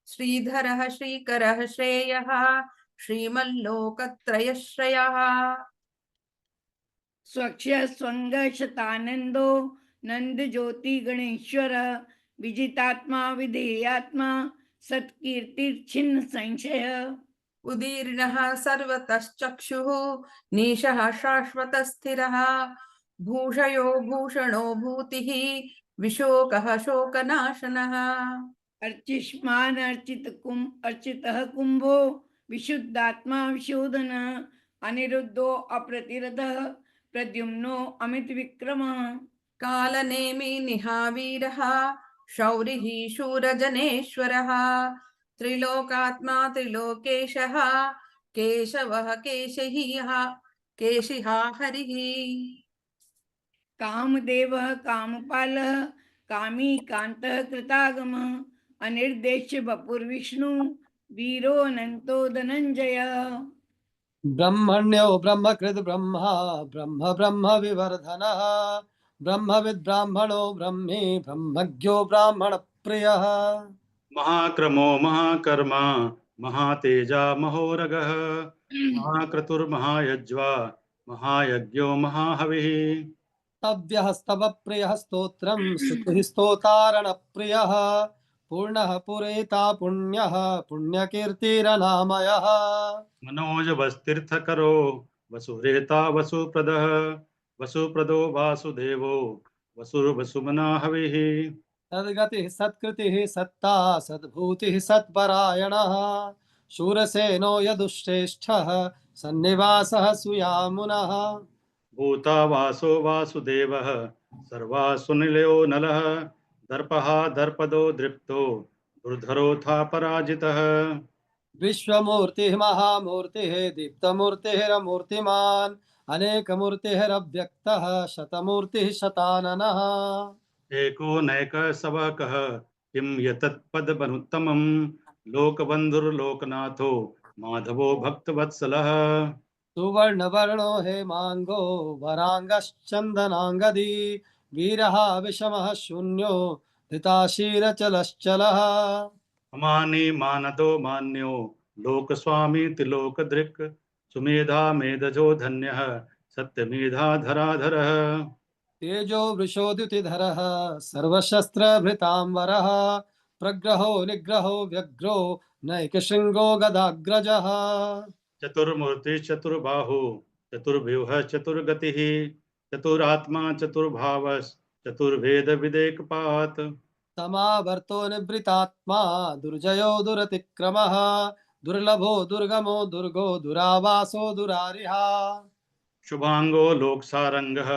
श्रीधरः श्रीकरः श्रेयः श्रीमल्लोकत्रयश्रयः। स्वक्ष स्वंग शतानंदो नंद ज्योति गणेश्वर। विजितात्मा विधेयात्मा सत्कीर्ति छिन्न संशय। उदीर्णः सर्वतश्चक्षुः नीशः शाश्वतस्थिरः भूषयो भूषणो भूतिः विशोकः शोकनाशनः। अर्चिष्मान अर्चितः कुंभो विशुद्धात्मा विशोधन। अनिरुद्धो अप्रतिरथः प्रद्युम्नो अमित विक्रमः। कालनेमि निहावीरः शौरिः शूरजनेश्वरः त्रिलोकात्मा त्रिलोकेशः केशवः केशिहा हरिः। कामदेवः कामपालः कामी कांतः कृतागमः। अनिर्देश्य बपुर्विष्णु वीरो अनंतो धनंजयः। ब्रह्मण्यो ब्रह्मकृत ब्रह्मा ब्रह्म ब्रह्म विवर्धनः ब्रह्मविद् ब्राह्मणो ब्रह्मी ब्रह्मज्ञो ब्राह्मण प्रियः। महाक्रमो महाकर्मा महातेजा महोरगः महाक्रतुर्महायज्वा महायज्ञो महाहविः। तव्यः स्तव प्रियः स्तोत्रं स्तुतिः स्तोतारण प्रियः पूर्णः पुरेता पुण्यः पुण्यकीर्तिरनामयः। मनोजवस्तीर्थकरो वसुरेता वसुप्रदः वसुप्रदो वासुदेवो वसुर्वसुमना हविः। सद्गतिः सत्कृतिः सत्ता सद्भूतिः सत्परायणः शूरसेनो यदुश्रेष्ठः सन्निवासः सुयामुनः। भूता वासो वासुदेवः सर्वासु निलयो नलः दर्पः दर्पदो दृप्तो दुर्धरोऽथा पराजितः विश्वमूर्तिः महामूर्तिः दीप्तमूर्तिरमूर्तिमान् अनेकमूर्तिरव्यक्तः शतमूर्तिः शताननः एको नैकः सबकः किं यतत्पदमनुत्तमं लोकबन्धुर्लोकनाथो माधवो भक्तवत्सलः सुवर्णवर्णो हेमाङ्गो वराङ्गश्चन्दनाङ्गदी वीरः विषमः शून्यो धृताशीलचलश्चलः अमानी मानदो मान्यो लोकस्वामी त्रिलोकदृक् सुमेधा मेधजो धन्यः सत्यमेधा धराधरः तेजो वृषोद्युतिधरः सर्वशस्त्रभृताम्बरः प्रग्रहो निग्रहो व्यग्रो नैकशृङ्गो गदाग्रजः चतुर्मूर्ति चतुर्बाहु चतुर्व्यूह चतुर्गतिः चतुरात्मा चतुर्भाव चतुर्वेद विदेकपात समावर्तो निवृतात्मा दुर्जयो दुरतिक्रमः दुर्लभो दुर्गमो दुर्गो दुरावासो दुरारिहा शुभांगो लोकसारंगः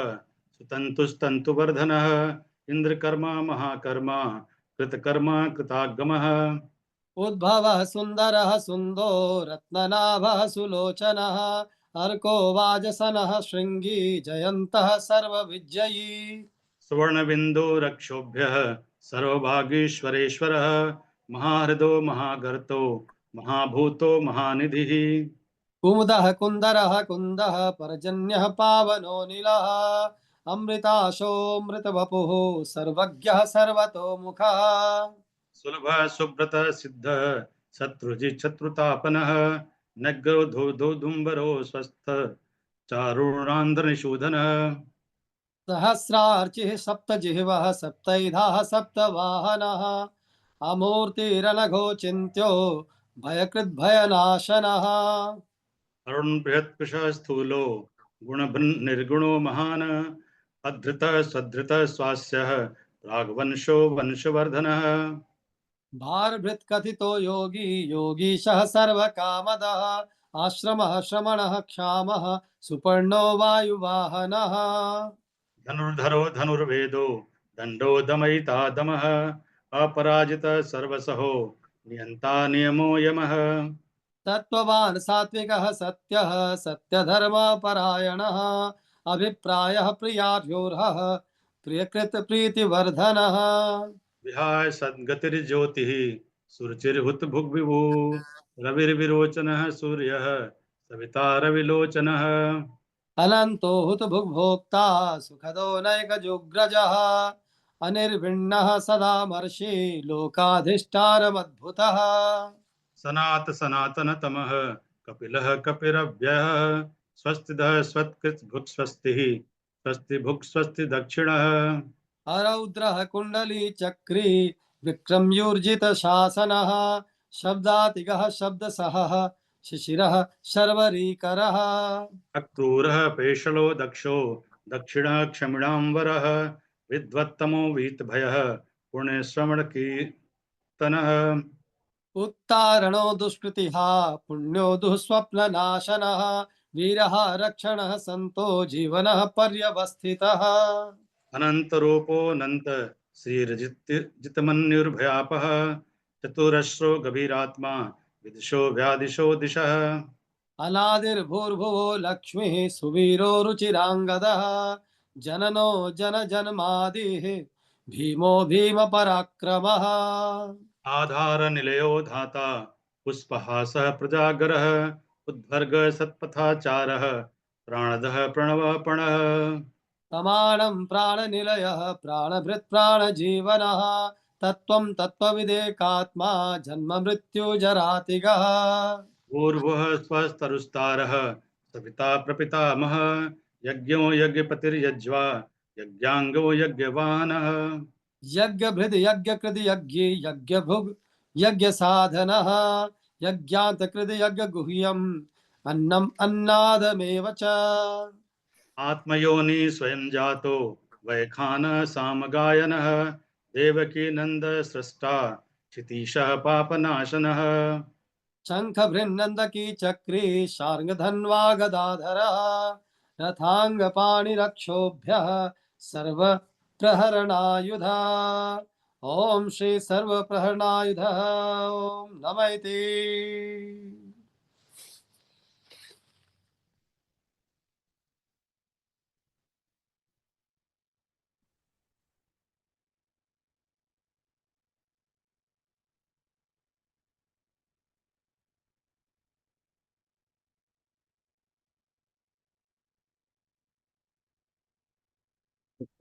सुतंतुस्तंतुवर्धनः इंद्रकर्मा महाकर्मा कृतकर्मा कृतागमः उद्भवः सुन्दरः सुन्दो रत्ननाभः सुलोचनः अर्को वाजसनः शृङ्गी जयन्तः सर्वविजयी सुवर्णबिन्दो रक्षोभ्यः सर्वभागीश्वरेश्वरः महाहृदो महागर्तो महाभूतो महानिधिः कुमुदः कुन्दरः कुन्दः पर्जन्यः पावनो नीलः अमृताशोऽमृतवपुः सर्वज्ञः सर्वतोमुखः सुलभ सुब्रत सिद्ध शत्रुजित् शत्रुतापनः नग्रो धोधुम्बरो स्वस्थ चारुणान्ध्रनिषूदनः सहस्रार्चिः सप्तजिह्वः सप्तैधाः सप्तवाहनः अमूर्तिरनघो चिन्त्यो भयकृद्भयनाशनः अरुण बृहत्कुश स्थूलो निर्गुणो महान् अधृत सधृत स्वास्यः राघवंशो वंशवर्धनः भारभृत्कथितो योगी योगीशः सर्वकामदः आश्रमः श्रमणः क्षामः सुपर्णो वायुवाहनः धनुर्धरो धनुर्वेदो दण्डो दमयिता दमः अपराजित सर्वसहो नियन्ता नियमो यमः तत्त्ववान् सात्विकः सत्यः सत्यधर्मपरायणः अभिप्रायः प्रियार्योर्हः प्रियकृत प्रीतिवर्धनः विहाय सद्गतिर्ज्योतिः सुरुचिर्हुत भुग्विभू रविर्विरोचनः सूर्यः सविता रविलोचनः अनन्तो हुतभुग्भोक्ता सुखदो नैकजुग्रजः अनिर्विण्णः सदा मर्षि लोकाधिष्ठानमद्भुतः सनात सनातन तमः कपिलः कपिरव्ययः स्वस्तिदः स्वत्कृत भुक् स्वस्तिः स्वस्ति भुक् स्वस्ति दक्षिणः अरौद्रः कुण्डली चक्री विक्रम्यूर्जित शासनः शब्दातिगः शब्दसहः शिशिरः शर्वरीकरः अक्रूरः पेशलो दक्षो दक्षिणः क्षमिणाम्बरः विद्वत्तमो वीतभयः पुण्यश्रवण कीर्तनः उत्तारणो दुष्कृतिः पुण्यो दुःस्वप्ननाशनः वीरः रक्षणः सन्तो जीवनः पर्यवस्थितः अनन्तरूपोऽनन्त श्रीरजितमन्युर्भयापः चतुरश्रो गभीरात्मा विदिशो व्यादिशो दिशः अनादिर्भूर्भुवो लक्ष्मीः सुवीरो रुचिराङ्गदः जननो जनजन्मादिः भीमो भीमपराक्रमः आधारनिलयो धाता पुष्पहासः प्रजागरः उद्भर्ग सत्पथाचारः प्राणदः प्रणवपणः प्रमाणं प्राणनिलयः प्राणभृत् प्राणजीवनः तत्त्वं तत्त्वविदेकात्मा जन्म मृत्युजरातिगः पूर्वः स्वस्तरुस्तारः सविता प्रपितामहः यज्ञो यज्ञपतिर्यज्वा यज्ञाङ्गो यज्ञवाहनः यज्ञभृद् यज्ञकृद् यज्ञे यज्ञभुग् यज्ञसाधनः यज्ञान्तकृद् यज्ञगुह्यम् अन्नम् अन्नादमेव च आत्मयोनि स्वयं जातो वैखानः सामगायनः देवकी नंद सृष्टा क्षितीशः पापनाशनः शङ्खभृन्नन्दकी चक्री शार्ङ्गधन्वा गदाधरः रथाङ्गपाणिरक्षोभ्यः सर्वप्रहरणायुधा ओम श्री सर्व प्रहरणायुध ओम नमः इति।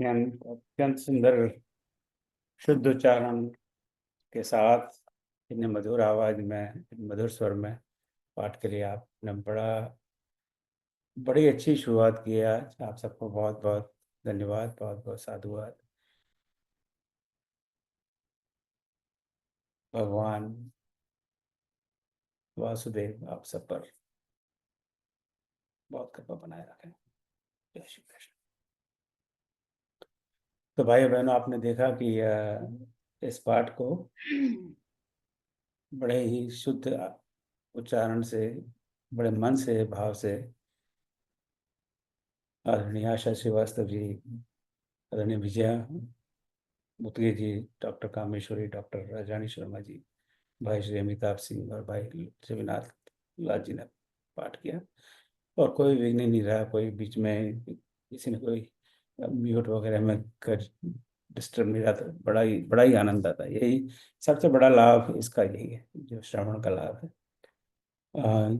अत्यंत सुंदर शुद्ध उच्चारण के साथ इतने मधुर आवाज में, मधुर स्वर में पाठ के लिए आपने बड़ी अच्छी शुरुआत की है आज। आप सबको बहुत बहुत धन्यवाद, बहुत बहुत साधुवाद। भगवान वासुदेव आप सब पर बहुत कृपा बनाए रखें। जय श्री कृष्ण। तो भाई बहनों, आपने देखा कि इस पाठ को बड़े ही शुद्ध उच्चारण से, बड़े मन से, भाव से आदरणीय आशा श्रीवास्तव जी, आदरणीय विजया मुतगे जी, डॉक्टर कामेश्वरी, डॉक्टर राजानी शर्मा जी, भाई श्री अमिताभ सिंह और भाई रविनाथ लाल जी ने पाठ किया। और कोई विघ्न नहीं रहा, कोई बीच में किसी ने कोई म्यूट वगैरह में कर डिस्टर्ब नहीं रहा था। बड़ा ही आनंद आता है। यही सबसे बड़ा लाभ इसका यही है, जो श्रवण का लाभ है।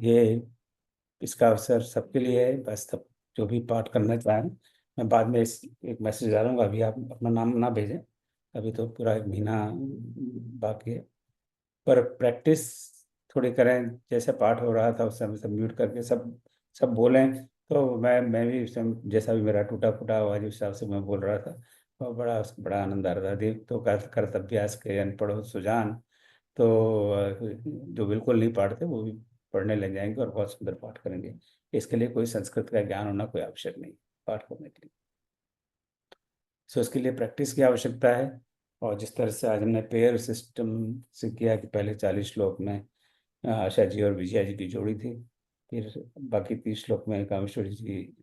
ये इसका अवसर सबके लिए है। बस सब जो भी पाठ करना चाहें, मैं बाद में एक मैसेज डालूंगा। अभी आप अपना नाम ना भेजें, अभी तो पूरा 1 महीना बाकी है। पर प्रैक्टिस थोड़ी करें। जैसे पाठ हो रहा था उस समय सब म्यूट करके सब बोलें, तो मैं भी उस समय जैसा भी मेरा टूटा फूटा आवाज उस हिसाब से मैं बोल रहा था, तो बड़ा आनंद आ रहा था। देव तो कर्तव्यास के अनपढ़ सुजान, तो जो बिल्कुल नहीं पढ़ते वो भी पढ़ने लग जाएंगे और बहुत सुंदर पाठ करेंगे। इसके लिए कोई संस्कृत का ज्ञान होना कोई आवश्यक नहीं पाठ करने के लिए। सो इसके लिए प्रैक्टिस की आवश्यकता है। और जिस तरह से आज हमने पेयर सिस्टम से किया कि पहले 40 श्लोक में आशा जी और विजया जी की जोड़ी थी, फिर बाकी 30 श्लोक में कामेश्वरी जी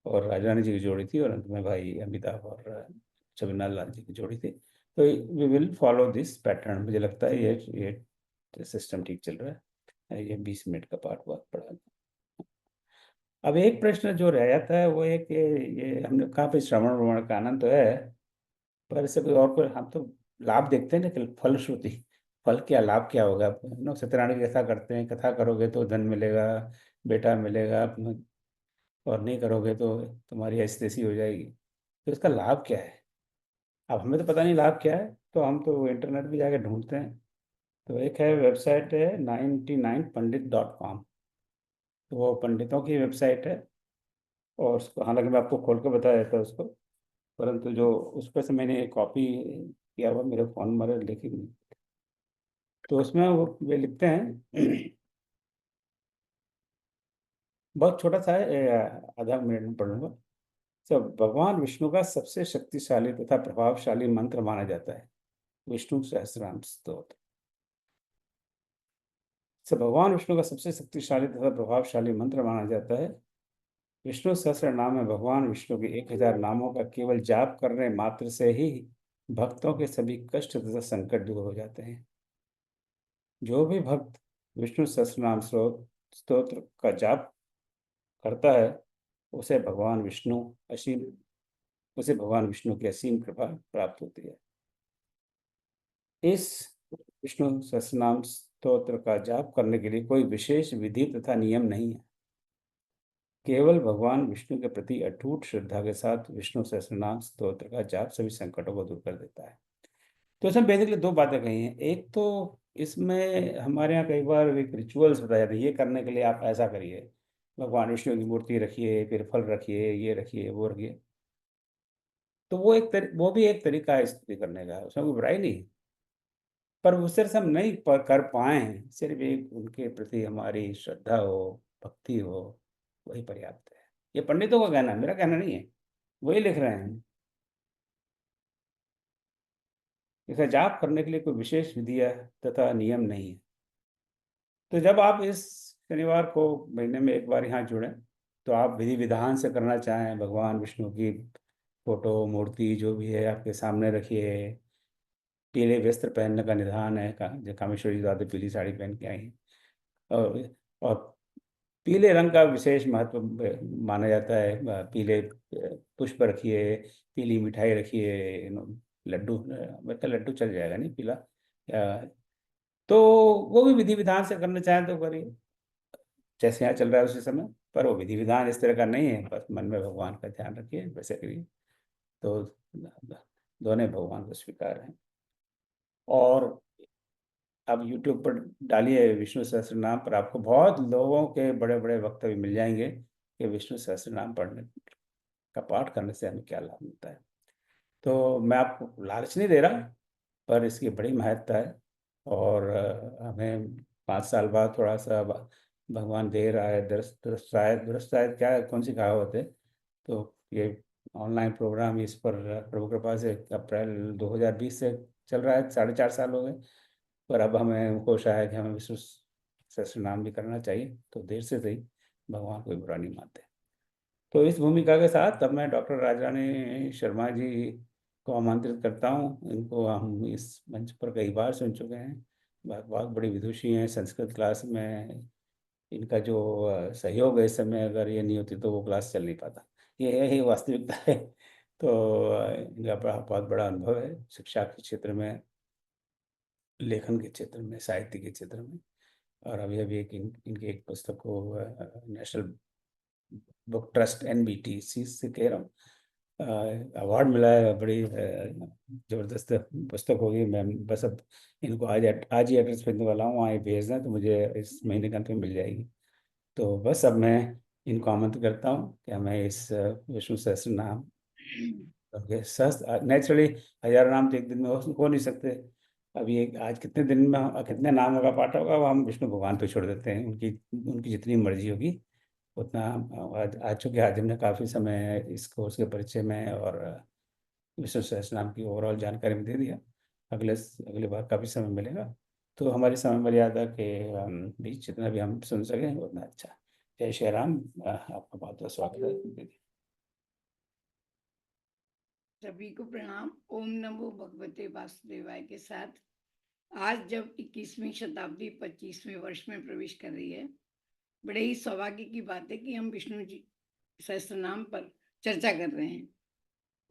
और राजानी जी की जोड़ी थी, और अंत में भाई अमिताभ और छविनाल लाल जी की जोड़ी थी। तो we will follow this pattern. मुझे लगता है ये सिस्टम ठीक चल रहा है। ये 20 मिनट का पाठ बहुत पड़ा। अब एक प्रश्न जो रह जाता है वो है कि ये हमने कहा भाई श्रवण व्रवण का आनंद तो है, पर इससे कोई और कोई, हम तो लाभ देखते हैं ना कि फलश्रुति, फल क्या, लाभ क्या होगा। सत्यनारायण की कथा करते हैं, कथा करोगे तो धन मिलेगा, बेटा मिलेगा, और नहीं करोगे तो तुम्हारी ऐसी तैसी हो जाएगी। तो इसका लाभ क्या है? अब हमें तो पता नहीं लाभ क्या है, तो हम तो इंटरनेट पे जाके ढूंढते हैं। तो एक है वेबसाइट है 99pandit.com। तो वो पंडितों की वेबसाइट है, और उसको हालांकि मैं आपको खोल के बता देता हूँ उसको, परंतु जो उस पर से मैंने एक कॉपी किया हुआ मेरे फोन में लिखी हुई। तो उसमें वो वे लिखते हैं बहुत छोटा सा है, आधा मिनट में पढ़ लूंगा। सब भगवान विष्णु का सबसे शक्तिशाली तथा प्रभावशाली मंत्र माना जाता है विष्णु सहस्रनाम स्तोत्र। सब भगवान विष्णु का सबसे शक्तिशाली तथा प्रभावशाली मंत्र माना जाता है। विष्णु सहस्र नाम में भगवान विष्णु के 1000 नामों का केवल जाप करने मात्र से ही भक्तों के सभी कष्ट तथा संकट दूर हो जाते हैं। जो भी भक्त विष्णु सहस्रनाम स्तोत्र का जाप करता है, उसे भगवान विष्णु की असीम कृपा प्राप्त होती है। इस विष्णु सहस्रनाम स्तोत्र का जाप करने के लिए कोई विशेष विधि तथा नियम नहीं है। केवल भगवान विष्णु के प्रति अटूट श्रद्धा के साथ विष्णु सहस्रनाम स्तोत्र का जाप सभी संकटों को दूर कर देता है। तो इसमें बेसिकली 2 बातें कही हैं। एक तो इसमें हमारे यहाँ कई बार एक रिचुअल्स बताया जाता है, ये करने के लिए आप ऐसा करिए, भगवान विष्णु की मूर्ति रखिए, फिर फल रखिए, ये रखिए, वो रखिए। तो वो भी एक तरीका है स्तुति करने का, उसमें कोई बुराई नहीं। पर उस तरह से हम नहीं कर पाए, सिर्फ एक उनके प्रति हमारी श्रद्धा हो, भक्ति हो, वही पर्याप्त है। ये पंडितों का कहना है, मेरा कहना नहीं है, वही लिख रहे हैं। इसे जाप करने के लिए कोई विशेष विधि तथा नियम नहीं है। तो जब आप इस शनिवार को महीने में एक बार यहाँ जुड़ें, तो आप विधि विधान से करना चाहें, भगवान विष्णु की फोटो, मूर्ति जो भी है आपके सामने रखिए, पीले वस्त्र पहनने का निधान है। जो कामेश्वरी दादी पीली साड़ी पहन के आई हैं, और पीले रंग का विशेष महत्व माना जाता है। पीले पुष्प रखिए, पीली मिठाई रखिए, लड्डू, मतलब लड्डू चल जाएगा नहीं, पीला। तो वो भी विधि विधान से करना चाहें तो करिए, जैसे यहाँ चल रहा है उसी समय, पर वो विधि विधान इस तरह का नहीं है, बस मन में भगवान का ध्यान रखिए, वैसे करिए, तो दोनों भगवान को स्वीकार हैं। और अब YouTube पर डालिए विष्णु सहस्त्र नाम पर, आपको बहुत लोगों के बड़े बड़े वक्तव्य मिल जाएंगे कि विष्णु सहस्त्र नाम पढ़ने का पाठ करने से हमें क्या लाभ मिलता है। तो मैं आपको लालच नहीं दे रहा, पर इसकी बड़ी महत्ता है। और हमें 5 साल बाद थोड़ा सा भगवान दे रहा है, दुरुस्त शायद क्या, कौन सी कहावत है, तो ये ऑनलाइन प्रोग्राम इस पर प्रभु कृपा से अप्रैल 2020 से चल रहा है, 4.5 साल हो गए। पर अब हमें होश आया कि हमें विष्णु सहस्त्र नाम भी करना चाहिए, तो देर से सही, भगवान कोई बुरा नहीं मानते। तो इस भूमिका के साथ अब मैं डॉक्टर राजरानी शर्मा जी को आमंत्रित करता हूँ। इनको हम इस मंच पर कई बार सुन चुके हैं, बहुत बड़ी विदुषी हैं। संस्कृत क्लास में इनका जो सहयोग है, इस समय अगर ये नहीं होती तो वो क्लास चल नहीं पाता, ये है ही वास्तविकता है। तो इनका बहुत बड़ा अनुभव है शिक्षा के क्षेत्र में, लेखन के क्षेत्र में, साहित्य के क्षेत्र में। और अभी अभी इनकी एक पुस्तक को नेशनल बुक ट्रस्ट NBTC से कह रहा हूँ अवार्ड मिला है। बड़ी ज़बरदस्त पुस्तक होगी। मैं बस अब इनको आज ही एड्रेस भेजने वाला हूँ, वहाँ भेज दें तो मुझे इस महीने के अंत में मिल जाएगी। तो बस अब मैं इनको आमंत्रित करता हूँ कि हमें इस विष्णु सहस्त्र नाम, सहस्त्र नेचुरली 1000 नाम तो एक दिन में हो नहीं सकते। अभी आज कितने दिन में कितने नामों का पाठ होगा, वो हम विष्णु भगवान पे छोड़ देते हैं, उनकी जितनी मर्जी होगी उतना। आज चूँकि आज हमने काफ़ी समय इस कोर्स के परिचय में और विष्णु सहस्त्र नाम की ओवरऑल जानकारी में दे दिया। अगले बार काफ़ी समय मिलेगा, तो हमारी समय मर्यादा के बीच जितना भी हम सुन सकें उतना अच्छा। जय श्री राम। आपका बहुत बहुत स्वागत है दीदी। सभी को प्रणाम। ओम नमो भगवते वासुदेवाय के साथ आज जब 21वीं शताब्दी 25वें वर्ष में प्रवेश कर रही है, बड़े ही सौभाग्य की बात है कि हम विष्णु जी सहस्त्र नाम पर चर्चा कर रहे हैं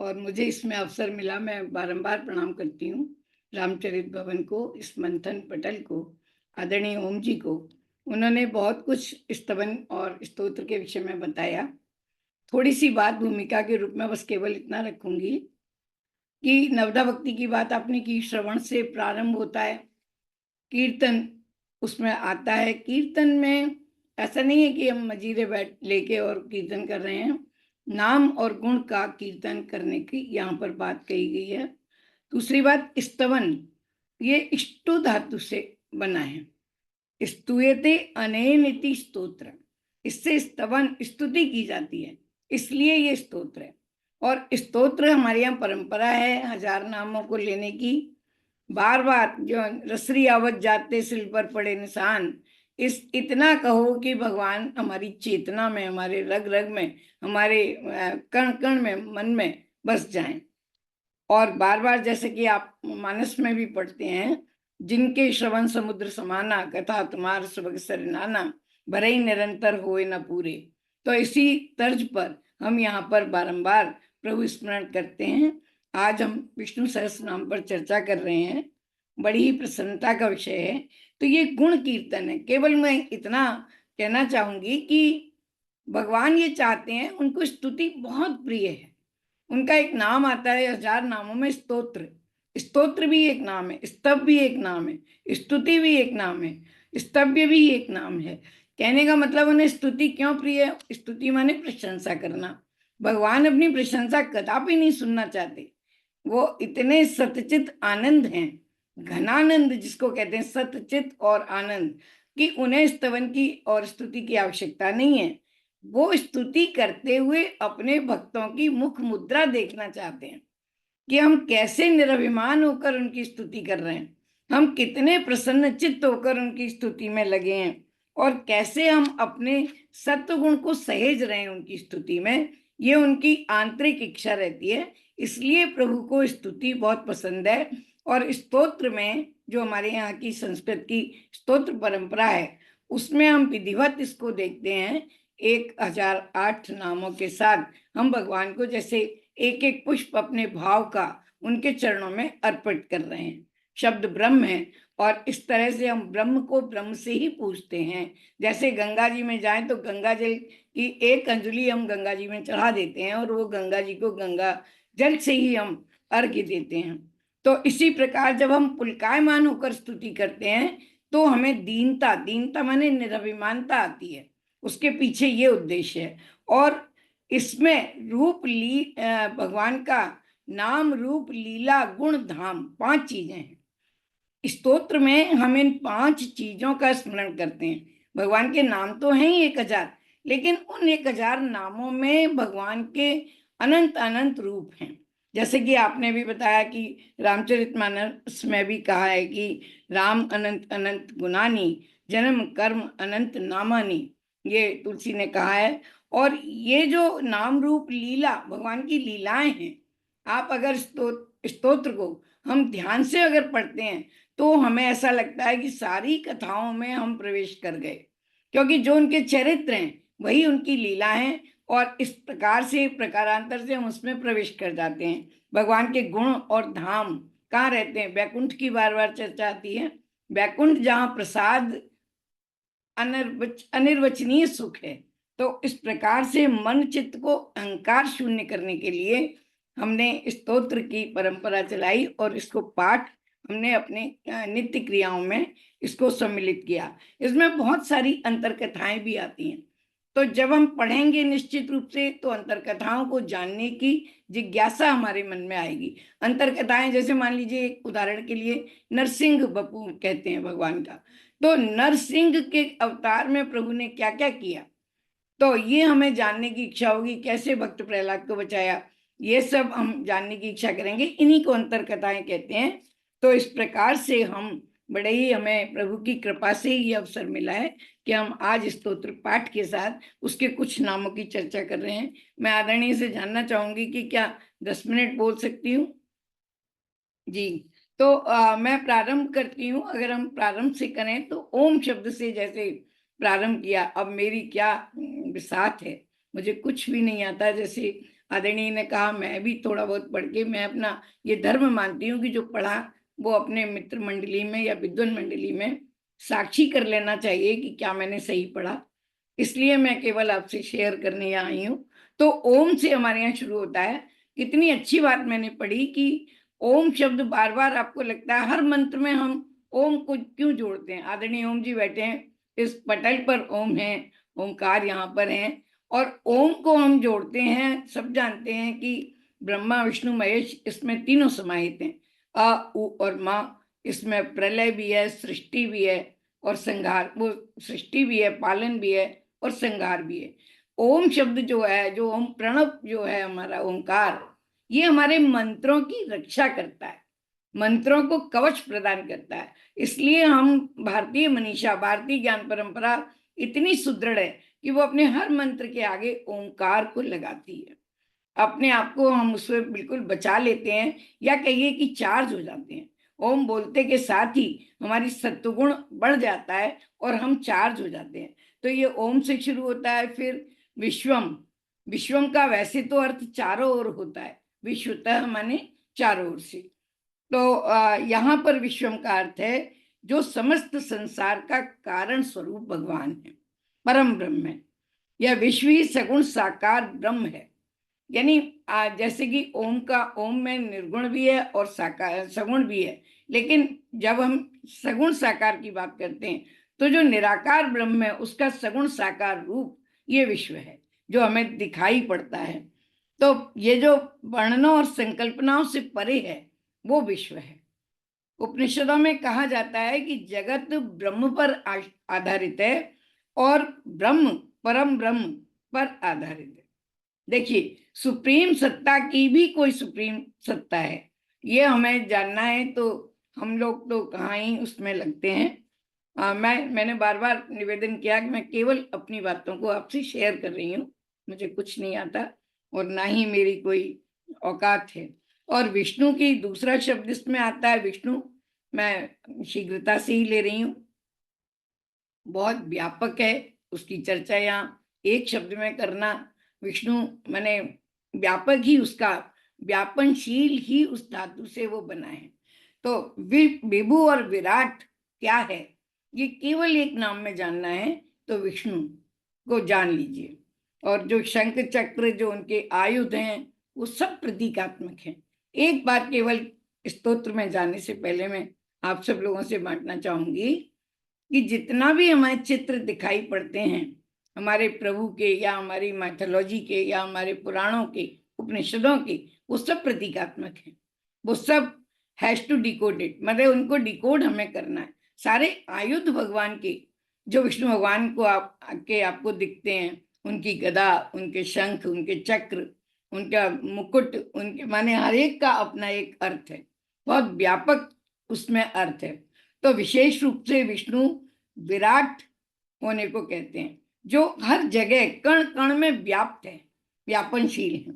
और मुझे इसमें अवसर मिला। मैं बारंबार प्रणाम करती हूँ रामचरित भवन को, इस मंथन पटल को, आदरणीय ओम जी को। उन्होंने बहुत कुछ स्तवन और स्तोत्र के विषय में बताया। थोड़ी सी बात भूमिका के रूप में बस केवल इतना रखूंगी कि नवदा भक्ति की बात आपने की, श्रवण से प्रारंभ होता है, कीर्तन उसमें आता है। कीर्तन में ऐसा नहीं है कि हम मजीरे बैठ लेके और कीर्तन कर रहे हैं, नाम और गुण का कीर्तन करने की यहाँ पर बात कही गई है। दूसरी बात, स्तवन, ये इष्टु धातु से बना है, स्तुयते अनेनिति स्तोत्र, इससे स्तवन स्तुति की जाती है, इसलिए ये स्तोत्र है। और स्तोत्र हमारे यहाँ परंपरा है 1000 नामों को लेने की। बार बार जो रसरी आवत जाते सिल पर पड़े निशान, इतना कहो कि भगवान हमारी चेतना में, हमारे रग रग में, हमारे कण कण में, मन में बस जाएं। और बार बार जैसे कि आप मानस में भी पढ़ते हैं, जिनके श्रवण समुद्र समाना, कथा तुम्हार सुबह सरनाना, भरे ही निरंतर होए न पूरे। तो इसी तर्ज पर हम यहाँ पर बारंबार प्रभु स्मरण करते हैं। आज हम विष्णु सहस्त्र नाम पर चर्चा कर रहे हैं, बड़ी ही प्रसन्नता का विषय है। तो ये गुण कीर्तन है। केवल मैं इतना कहना चाहूंगी कि भगवान ये चाहते हैं, उनको स्तुति बहुत प्रिय है। उनका एक नाम आता है 1000 नामों में, स्तोत्र। स्तोत्र भी एक नाम है, स्तव भी एक नाम है, स्तुति भी एक नाम है, स्तव्य भी एक नाम है। कहने का मतलब उन्हें स्तुति क्यों प्रिय है? स्तुति माने प्रशंसा करना। भगवान अपनी प्रशंसा कदापि नहीं सुनना चाहते। वो इतने सतचित आनंद हैं, घनानंद जिसको कहते हैं, सतचित और आनंद, कि उन्हें स्तवन की और स्तुति की आवश्यकता नहीं है। वो स्तुति करते हुए अपने भक्तों की मुख मुद्रा देखना चाहते हैं कि हम कैसे निरभिमान होकर उनकी स्तुति कर रहे हैं, हम कितने प्रसन्न चित्त होकर उनकी स्तुति में लगे हैं, और कैसे हम अपने सत्वगुण को सहेज रहे हैं उनकी स्तुति में। ये उनकी आंतरिक इच्छा रहती है। इसलिए प्रभु को स्तुति बहुत पसंद है। और स्तोत्र में जो हमारे यहाँ की संस्कृत की स्तोत्र परंपरा है उसमें हम विधिवत इसको देखते हैं। 1008 नामों के साथ हम भगवान को जैसे एक एक पुष्प अपने भाव का उनके चरणों में अर्पित कर रहे हैं। शब्द ब्रह्म है और इस तरह से हम ब्रह्म को ब्रह्म से ही पूजते हैं। जैसे गंगा जी में जाएं तो गंगा जल की एक अंजलि हम गंगा जी में चढ़ा देते हैं और वो गंगा जी को गंगा जल से ही हम अर्घ्य देते हैं। तो इसी प्रकार जब हम पुलकायमान होकर स्तुति करते हैं तो हमें दीनता माने निरभिमानता आती है। उसके पीछे ये उद्देश्य है। और इसमें भगवान का नाम, रूप, लीला, गुण, धाम 5 चीजें हैं। स्तोत्र में हम इन 5 चीजों का स्मरण करते हैं। भगवान के नाम तो हैं ही 1000, लेकिन उन 1000 नामों में भगवान के अनंत अनंत रूप हैं। जैसे कि आपने भी बताया कि रामचरितमानस में भी कहा है कि राम अनंत अनंत गुणानी, जन्म कर्म अनंत नामानी, ये तुलसी ने कहा है। और ये जो नाम रूप लीला भगवान की लीलाएं हैं, आप अगर स्तोत्र को हम ध्यान से अगर पढ़ते हैं तो हमें ऐसा लगता है कि सारी कथाओं में हम प्रवेश कर गए, क्योंकि जो उनके चरित्र हैं वही उनकी लीला है। और इस प्रकार से प्रकारांतर से हम उसमें प्रवेश कर जाते हैं। भगवान के गुण और धाम कहाँ रहते हैं? वैकुंठ की बार बार चर्चा आती है। वैकुंठ जहाँ प्रसाद अनिर्वचनीय सुख है। तो इस प्रकार से मन चित्त को अहंकार शून्य करने के लिए हमने स्तोत्र की परंपरा चलाई और इसको पाठ हमने अपने नित्य क्रियाओं में इसको सम्मिलित किया। इसमें बहुत सारी अंतर कथाएं भी आती हैं। तो जब हम पढ़ेंगे निश्चित रूप से तो अंतर कथाओं को जानने की जिज्ञासा हमारे मन में आएगी। अंतर कथाएं जैसे मान लीजिए, एक उदाहरण के लिए नरसिंह बपू कहते हैं भगवान का। तो नरसिंह के अवतार में प्रभु ने क्या क्या किया, तो ये हमें जानने की इच्छा होगी। कैसे भक्त प्रहलाद को बचाया, ये सब हम जानने की इच्छा करेंगे। इन्हीं को अंतर कथाएं कहते हैं। तो इस प्रकार से हम बड़े ही, हमें प्रभु की कृपा से ये अवसर मिला है कि हम आज स्तोत्र पाठ के साथ उसके कुछ नामों की चर्चा कर रहे हैं। मैं आदरणीय से जानना चाहूंगी कि क्या 10 मिनट बोल सकती हूँ? जी, तो मैं प्रारंभ करती हूँ। अगर हम प्रारंभ से करें तो ओम शब्द से जैसे प्रारंभ किया। अब मेरी क्या बिसात है, मुझे कुछ भी नहीं आता। जैसे आदरणीय ने कहा, मैं भी थोड़ा बहुत पढ़ के, मैं अपना ये धर्म मानती हूँ कि जो पढ़ा वो अपने मित्र मंडली में या विद्वान मंडली में साक्षी कर लेना चाहिए कि क्या मैंने सही पढ़ा। इसलिए मैं केवल आपसे शेयर करने आई हूँ। तो ओम से हमारे यहाँ शुरू होता है। कितनी अच्छी बात मैंने पढ़ी कि ओम शब्द बार बार आपको लगता है हर मंत्र में हम ओम को क्यों जोड़ते हैं। आदरणीय ओम जी बैठे हैं, इस पटल पर ओम है, ओंकार यहाँ पर है, और ओम को हम जोड़ते हैं। सब जानते हैं कि ब्रह्मा विष्णु महेश इसमें तीनों समाहित हैं। अ उ और माँ, इसमें प्रलय भी है, सृष्टि भी है और संहार। वो सृष्टि भी है, पालन भी है और संहार भी है। ओम शब्द जो है, जो ओम प्रणव जो है हमारा ओंकार, ये हमारे मंत्रों की रक्षा करता है, मंत्रों को कवच प्रदान करता है। इसलिए हम भारतीय मनीषा, भारतीय ज्ञान परंपरा इतनी सुदृढ़ है कि वो अपने हर मंत्र के आगे ओंकार को लगाती है। अपने आप को हम उससे बिल्कुल बचा लेते हैं, या कहिए कि चार्ज हो जाते हैं। ओम बोलते के साथ ही हमारी सत्वगुण बढ़ जाता है और हम चार्ज हो जाते हैं। तो ये ओम से शुरू होता है। फिर विश्वम, विश्वम का वैसे तो अर्थ चारों ओर होता है, विश्वतः माने चारों ओर से। तो यहाँ पर विश्वम का अर्थ है जो समस्त संसार का कारण स्वरूप भगवान है, परम ब्रह्म है। यह विश्व ही सगुण साकार ब्रह्म है। यानी जैसे कि ओम का, ओम में निर्गुण भी है और साकार सगुण भी है। लेकिन जब हम सगुण साकार की बात करते हैं तो जो निराकार ब्रह्म है उसका सगुण साकार रूप ये विश्व है जो हमें दिखाई पड़ता है। तो ये जो वर्णनों और संकल्पनाओं से परे है वो विश्व है। उपनिषदों में कहा जाता है कि जगत ब्रह्म पर आधारित है और ब्रह्म परम ब्रह्म पर आधारित है। देखिए, सुप्रीम सत्ता की भी कोई सुप्रीम सत्ता है, ये हमें जानना है। तो हम लोग तो कहाँ ही उसमें लगते हैं। मैंने बार बार निवेदन किया कि मैं केवल अपनी बातों को आपसे शेयर कर रही हूँ। मुझे कुछ नहीं आता और ना ही मेरी कोई औकात है। और विष्णु की दूसरा शब्द इसमें आता है विष्णु, मैं शीघ्रता से ही ले रही हूँ, बहुत व्यापक है, उसकी चर्चा यहाँ एक शब्द में करना, विष्णु माने व्यापक ही, उसका व्यापनशील ही उस धातु से वो बना है। तो विभु और विराट क्या है, ये केवल एक नाम में जानना है तो विष्णु को जान लीजिए। और जो शंख चक्र जो उनके आयुध हैं वो सब प्रतीकात्मक हैं। एक बात केवल स्तोत्र में जाने से पहले मैं आप सब लोगों से बांटना चाहूंगी कि जितना भी हमारे चित्र दिखाई पड़ते हैं हमारे प्रभु के या हमारी माइथोलॉजी के या हमारे पुराणों के उपनिषदों के, वो सब प्रतीकात्मक हैं, वो सब हैज टू डिकोडेड, मतलब उनको डिकोड हमें करना है। सारे आयुध भगवान के जो विष्णु भगवान को आपको दिखते हैं, उनकी गदा, उनके शंख, उनके चक्र, उनका मुकुट, उनके माने हर एक का अपना एक अर्थ है, बहुत व्यापक उसमें अर्थ है। तो विशेष रूप से विष्णु विराट होने को कहते हैं, जो हर जगह कण कण में व्याप्त है, व्यापनशील है।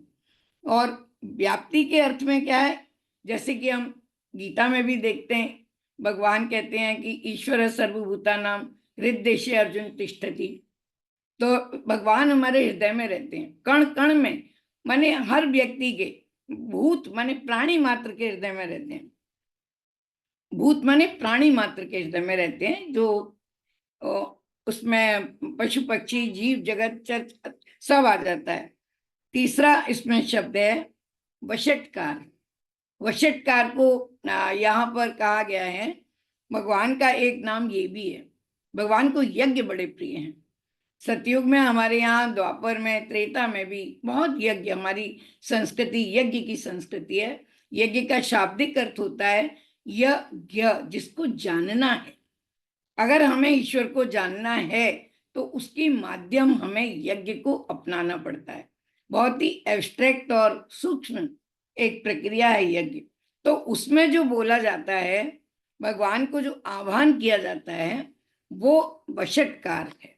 और व्याप्ति के अर्थ में क्या है, जैसे कि हम गीता में भी देखते हैं, भगवान कहते हैं कि ईश्वर सर्वभूतानां हृद्देशे अर्जुन तिष्ठति। तो भगवान हमारे हृदय में रहते हैं, कण कण में, माने हर व्यक्ति के, भूत माने प्राणी मात्र के हृदय में रहते हैं, भूत माने प्राणी मात्र के हृदय में रहते हैं, जो उसमें पशु पक्षी जीव जगत सब आ जाता है। तीसरा इसमें शब्द है वशटकार। वशटकार को यहाँ पर कहा गया है, भगवान का एक नाम ये भी है, भगवान को यज्ञ बड़े प्रिय हैं। सतयुग में हमारे यहाँ, द्वापर में, त्रेता में भी बहुत यज्ञ, हमारी संस्कृति यज्ञ की संस्कृति है। यज्ञ का शाब्दिक अर्थ होता है यज्ञ, जिसको जानना है। अगर हमें ईश्वर को जानना है तो उसके माध्यम हमें यज्ञ को अपनाना पड़ता है। बहुत ही एब्स्ट्रैक्ट और सूक्ष्म एक प्रक्रिया है यज्ञ। तो उसमें जो बोला जाता है, भगवान को जो आह्वान किया जाता है, वो वशटकार है।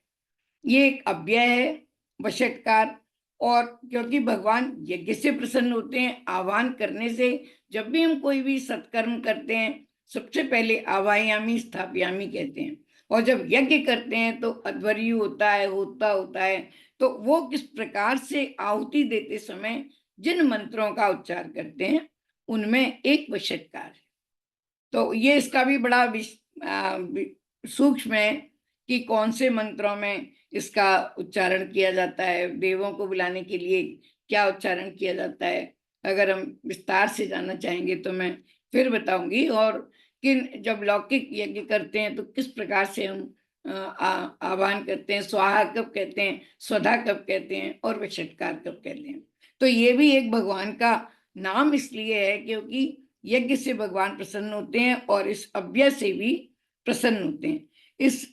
ये एक अव्यय है वशटकार। और क्योंकि भगवान यज्ञ से प्रसन्न होते हैं, आह्वान करने से, जब भी हम कोई भी सत्कर्म करते हैं सबसे पहले आवायामी स्थापयामी कहते हैं, और जब यज्ञ करते हैं तो अध्वर्यु होता है, होता है। तो वो किस प्रकार से आहुति देते समय जिन मंत्रों का उच्चार करते हैं उनमें एक वशटकार है। तो ये इसका भी बड़ा सूक्ष्म है कि कौन से मंत्रों में इसका उच्चारण किया जाता है, देवों को बुलाने के लिए क्या उच्चारण किया जाता है। अगर हम विस्तार से जानना चाहेंगे तो मैं फिर बताऊंगी। और किन जब लौकिक यज्ञ करते हैं तो किस प्रकार से हम आह्वान करते हैं, स्वाहा कब कहते हैं, स्वधा कब कहते हैं, और वशटकार कब कहते हैं। तो ये भी एक भगवान का नाम इसलिए है क्योंकि यज्ञ से भगवान प्रसन्न होते हैं और इस अव्यय से भी प्रसन्न होते हैं। इस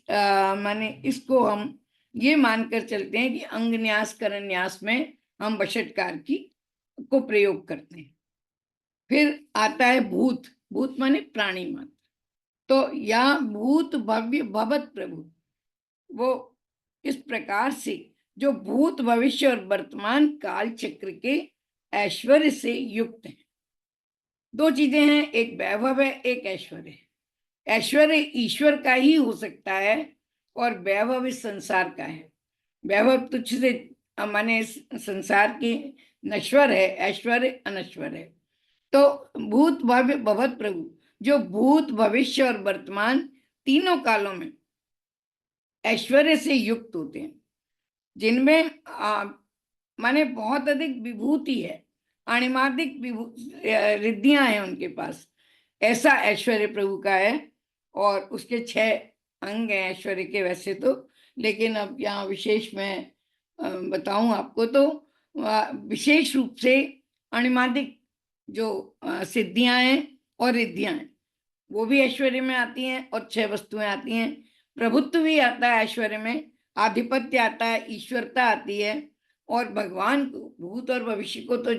माने इसको हम ये मानकर चलते हैं कि अंग न्यास करण न्यास में हम वशटकार को प्रयोग करते हैं। फिर आता है भूत। भूत माने प्राणी मात्र। तो या भूत भव्य भवत प्रभु, वो इस प्रकार से जो भूत भविष्य और वर्तमान काल चक्र के ऐश्वर्य से युक्त है। दो चीजें हैं, एक वैभव है, एक ऐश्वर्य है। ऐश्वर्य ईश्वर का ही हो सकता है और वैभव इस संसार का है। वैभव तुच्छ से माने संसार की नश्वर है, ऐश्वर्य अनश्वर है। तो भूत भव्य भवत प्रभु, जो भूत भविष्य और वर्तमान तीनों कालों में ऐश्वर्य से युक्त होते हैं, जिनमें माने बहुत अधिक विभूति है, अणिमादिक रिद्धियां हैं उनके पास, ऐसा ऐश्वर्य प्रभु का है। और उसके 6 अंग हैं ऐश्वर्य के वैसे तो, लेकिन अब यहाँ विशेष मैं बताऊं आपको तो विशेष रूप से अणिमादिक जो सिद्धियां हैं और रिद्धियां हैं वो भी ऐश्वर्य में आती हैं, और 6 वस्तुएं आती हैं। प्रभुत्व भी आता है ऐश्वर्य में, आधिपत्य आता है, ईश्वरता आती है। और भगवान को, भूत और भविष्य को तो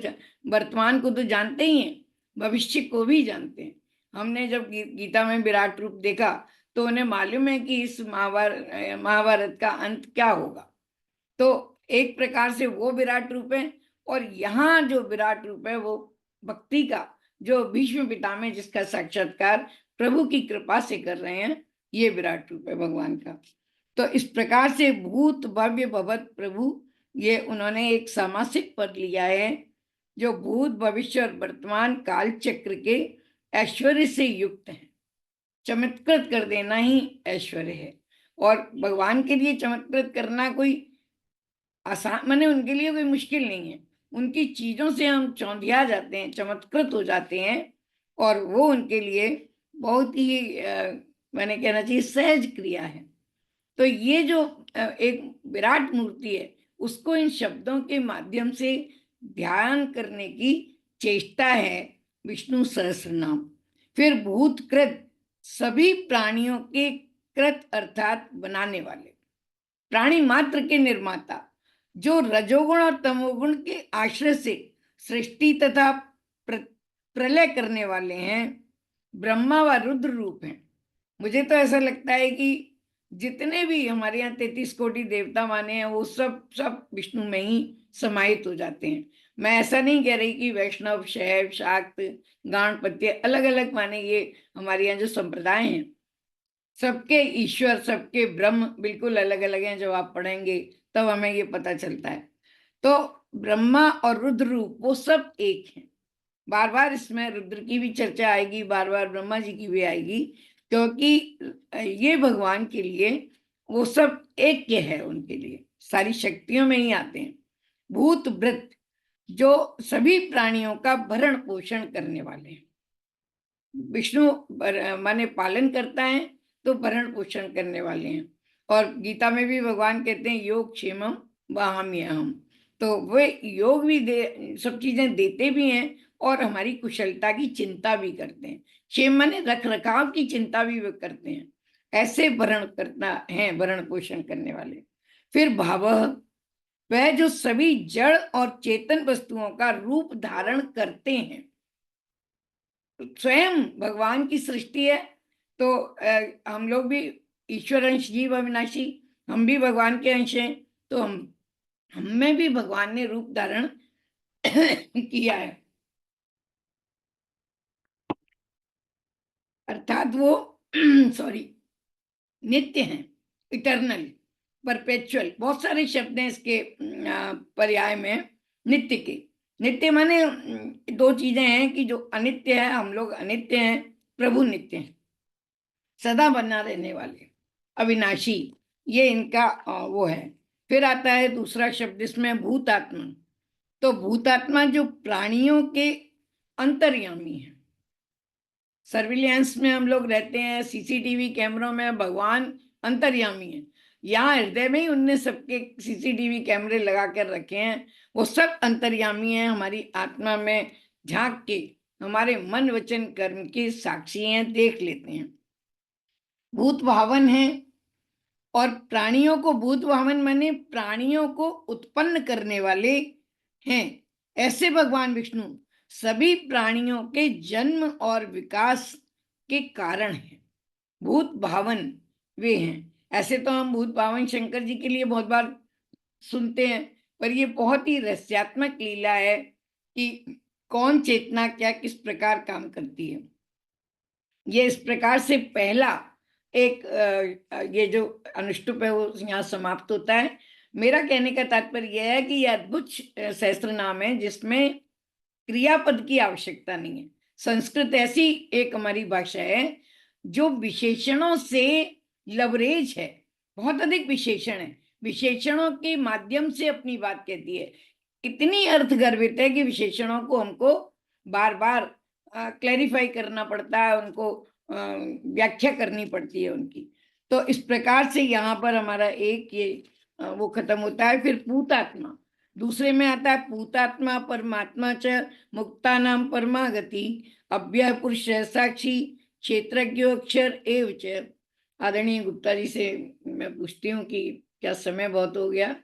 वर्तमान को तो जानते ही हैं, भविष्य को भी जानते हैं। हमने जब गीता में विराट रूप देखा तो उन्हें मालूम है कि इस महाभारत का अंत क्या होगा। तो एक प्रकार से वो विराट रूप है, और यहाँ जो विराट रूप है वो भक्ति का जो भीष्म पितामह जिसका साक्षात्कार प्रभु की कृपा से कर रहे हैं, ये विराट रूप है भगवान का। तो इस प्रकार से भूत भव्य भवत प्रभु, ये उन्होंने एक सामासिक पद लिया है जो भूत भविष्य और वर्तमान काल चक्र के ऐश्वर्य से युक्त है। चमत्कृत कर देना ही ऐश्वर्य है, और भगवान के लिए चमत्कृत करना कोई आसान, माने उनके लिए कोई मुश्किल नहीं है। उनकी चीजों से हम चौंधिया जाते हैं, चमत्कृत हो जाते हैं, और वो उनके लिए बहुत ही मैंने कहना चाहिए सहज क्रिया है। तो ये जो एक विराट मूर्ति है, उसको इन शब्दों के माध्यम से ध्यान करने की चेष्टा है विष्णु सहस्त्र नाम। फिर भूतकृत, सभी प्राणियों के कृत अर्थात बनाने वाले, प्राणी मात्र के निर्माता, जो रजोगुण और तमोगुण के आश्रय से सृष्टि तथा प्रलय करने वाले हैं, ब्रह्मा व रुद्र रूप हैं। मुझे तो ऐसा लगता है कि जितने भी हमारे यहाँ 33 कोटि देवता माने हैं, वो सब विष्णु में ही समाहित हो जाते हैं। मैं ऐसा नहीं कह रही कि वैष्णव, शैव, शाक्त, गाणपत्य अलग अलग माने, ये हमारे यहाँ जो संप्रदाय हैं सबके ईश्वर, सबके ब्रह्म बिल्कुल अलग अलग हैं। जब आप पढ़ेंगे तब हमें ये पता चलता है। तो ब्रह्मा और रुद्र रूप वो सब एक हैं। बार बार इसमें रुद्र की भी चर्चा आएगी, बार बार ब्रह्मा जी की भी आएगी, क्योंकि ये भगवान के लिए वो सब एक के है, उनके लिए सारी शक्तियों में ही आते हैं। भूत वृत्त, जो सभी प्राणियों का भरण पोषण करने वाले हैं। विष्णु माने पालन करता है, तो भरण पोषण करने वाले हैं। और गीता में भी भगवान कहते हैं योग क्षेमम वहाम्यहम्, तो वे योग भी सब चीजें देते भी हैं और हमारी कुशलता की चिंता भी करते हैं। क्षेम माने रख रखाव की चिंता भी वे करते हैं। ऐसे भरण करना है, भरण पोषण करने वाले। फिर भावः, वह जो सभी जड़ और चेतन वस्तुओं का रूप धारण करते हैं। स्वयं भगवान की सृष्टि है, तो हम लोग भी ईश्वर अंश जीव अविनाशी, हम भी भगवान के अंश हैं, तो हमें भी भगवान ने रूप धारण किया है। अर्थात वो सॉरी नित्य हैं, इटर्नल, परपेचुअल, बहुत सारे शब्द हैं इसके पर्याय में नित्य के। नित्य माने दो चीजें हैं कि जो अनित्य है, हम लोग अनित्य हैं, प्रभु नित्य हैं, सदा बना रहने वाले, अविनाशी, ये इनका वो है। फिर आता है दूसरा शब्द इसमें भूतात्मा। तो भूतात्मा जो प्राणियों के अंतर्यामी है। सर्विलियंस में हम लोग रहते हैं, सीसीटीवी कैमरों में भगवान अंतर्यामी है। यहाँ हृदय में ही उनने सबके सीसीटीवी कैमरे लगा कर रखे हैं, वो सब अंतर्यामी हैं, हमारी आत्मा में झांक के हमारे मन वचन कर्म के साक्षी हैं, देख लेते हैं। भूत भावन है, और प्राणियों को भूत भावन माने प्राणियों को उत्पन्न करने वाले हैं। ऐसे भगवान विष्णु सभी प्राणियों के जन्म और विकास के कारण हैं, भूत भावन वे हैं। ऐसे तो हम भूत भावन शंकर जी के लिए बहुत बार सुनते हैं, पर ये बहुत ही रहस्यात्मक लीला है कि कौन चेतना क्या किस प्रकार काम करती है। ये इस प्रकार से पहला एक ये जो अनुष्टुप है वो यहाँ समाप्त होता है। मेरा कहने का तात्पर्य यह है कि यह अद्भुत सहस्त्र नाम है जिसमें क्रियापद की आवश्यकता नहीं है। संस्कृत ऐसी एक हमारी भाषा है जो विशेषणों से लवरेज है, बहुत अधिक विशेषण है, विशेषणों के माध्यम से अपनी बात कहती है। इतनी अर्थगर्भित है कि विशेषणों को हमको बार बार क्लैरिफाई करना पड़ता है, उनको व्याख्या करनी पड़ती है उनकी। तो इस प्रकार से यहाँ पर हमारा एक ये वो खत्म होता है। फिर पूतात्मा दूसरे में आता है, पूतात्मा परमात्मा च मुक्तानां परमागति अव्यय पुरुष साक्षी क्षेत्रज्ञो अक्षर एव च। आदरणीय गुप्ता जी से मैं पूछती हूँ कि क्या समय बहुत हो गया?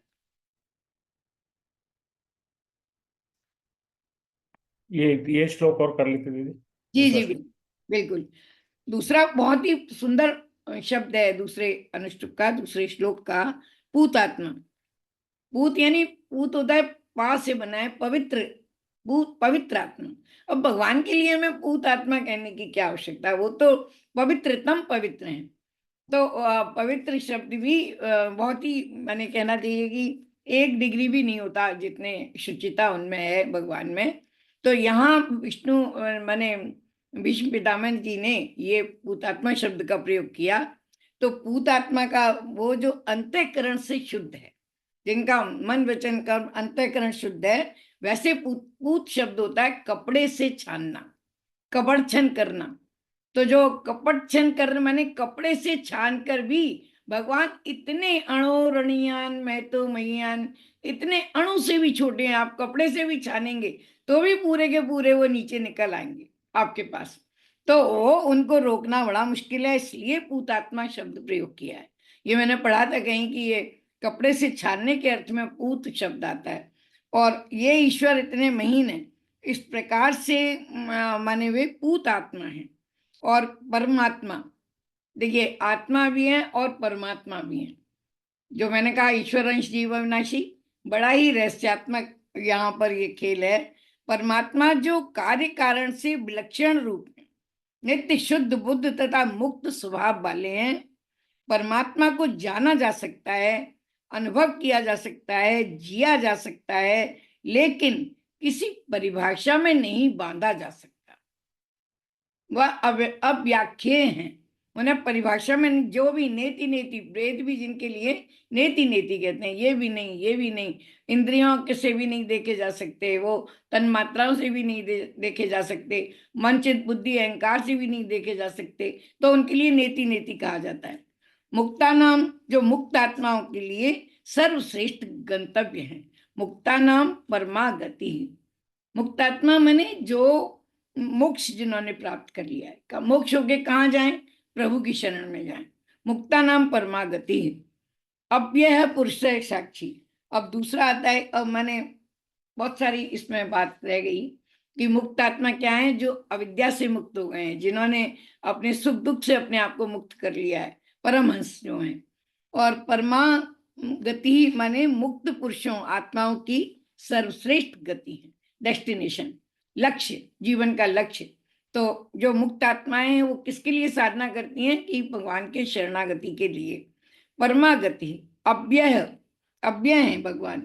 ये श्लोक और कर लेते दीदी। जी जी बिल्कुल। दूसरा बहुत ही सुंदर शब्द है दूसरे अनुष्टुप का, दूसरे श्लोक का, पूतात्मा। पूत यानी पूत होता है पा से बना है, पवित्र पूत पवित्र आत्मा। अब भगवान के लिए हमें पूत आत्मा कहने की क्या आवश्यकता है, वो तो पवित्रतम पवित्र हैं। तो पवित्र शब्द भी बहुत ही मैंने कहना चाहिए कि 1 डिग्री भी नहीं होता जितने शुचिता उनमें है भगवान में। तो यहाँ विष्णु माने भीष्म पितामह जी ने ये पूतात्मा शब्द का प्रयोग किया। तो पूतात्मा का वो जो अंतःकरण से शुद्ध है, जिनका मन वचन कर्म अंतःकरण शुद्ध है, वैसे पूत शब्द होता है कपड़े से छानना, कपड़छन करना। तो जो कपड़छन करना माने कपड़े से छान कर भी भगवान इतने अणोरणीयान महतो महीयान, इतने अणु से भी छोटे हैं, आप कपड़े से भी छानेंगे तो भी पूरे के पूरे वो नीचे निकल आएंगे आपके पास। तो वो उनको रोकना बड़ा मुश्किल है, इसलिए पूतात्मा शब्द प्रयोग किया है। ये मैंने पढ़ा था कहीं कि ये कपड़े से छानने के अर्थ में पूत शब्द आता है। और ये ईश्वर इतने महीन है, इस प्रकार से माने वे पूत आत्मा है। और परमात्मा, देखिए आत्मा भी है और परमात्मा भी है। जो मैंने कहा ईश्वर अंश जीव अविनाशी, बड़ा ही रहस्यात्मक यहाँ पर ये खेल है। परमात्मा जो कार्य कारण से विलक्षण रूप में नित्य शुद्ध बुद्ध तथा मुक्त स्वभाव वाले हैं। परमात्मा को जाना जा सकता है, अनुभव किया जा सकता है, जिया जा सकता है, लेकिन किसी परिभाषा में नहीं बांधा जा सकता। वह अव्याख्येय हैं, उन्हें परिभाषा में जो भी नेति नेति, वेद भी जिनके लिए नेति नेति कहते हैं, ये भी नहीं, ये भी नहीं, इंद्रियों से भी नहीं देखे जा सकते, वो तन मात्राओं से भी नहीं देखे जा सकते, मन चित बुद्धि अहंकार से भी नहीं देखे जा सकते, तो उनके लिए नेति नेति कहा जाता है। मुक्ता नाम, जो मुक्त आत्माओं के लिए सर्वश्रेष्ठ गंतव्य है। मुक्ता नाम परमागति, मुक्तात्मा माने जो मोक्ष जिन्होंने प्राप्त कर लिया है, मोक्ष होके कहाँ जाएं, प्रभु की शरण में जाएं। मुक्ता नाम परमागति है। अब यह है पुरुष साक्षी। अब दूसरा आता है, अब मैंने बहुत सारी इसमें बात रह गई कि मुक्त आत्मा क्या है, जो अविद्या से मुक्त हो गए हैं, जिन्होंने अपने सुख दुख से अपने आप को मुक्त कर लिया है, परमहंस जो हैं। और परमागति माने मुक्त पुरुषों आत्माओं की सर्वश्रेष्ठ गति है, डेस्टिनेशन, लक्ष्य, जीवन का लक्ष्य। तो जो मुक्त आत्माएं हैं वो किसके लिए साधना करती हैं कि भगवान के शरणागति के लिए। परमागति, अव्यय, अव्यय है भगवान,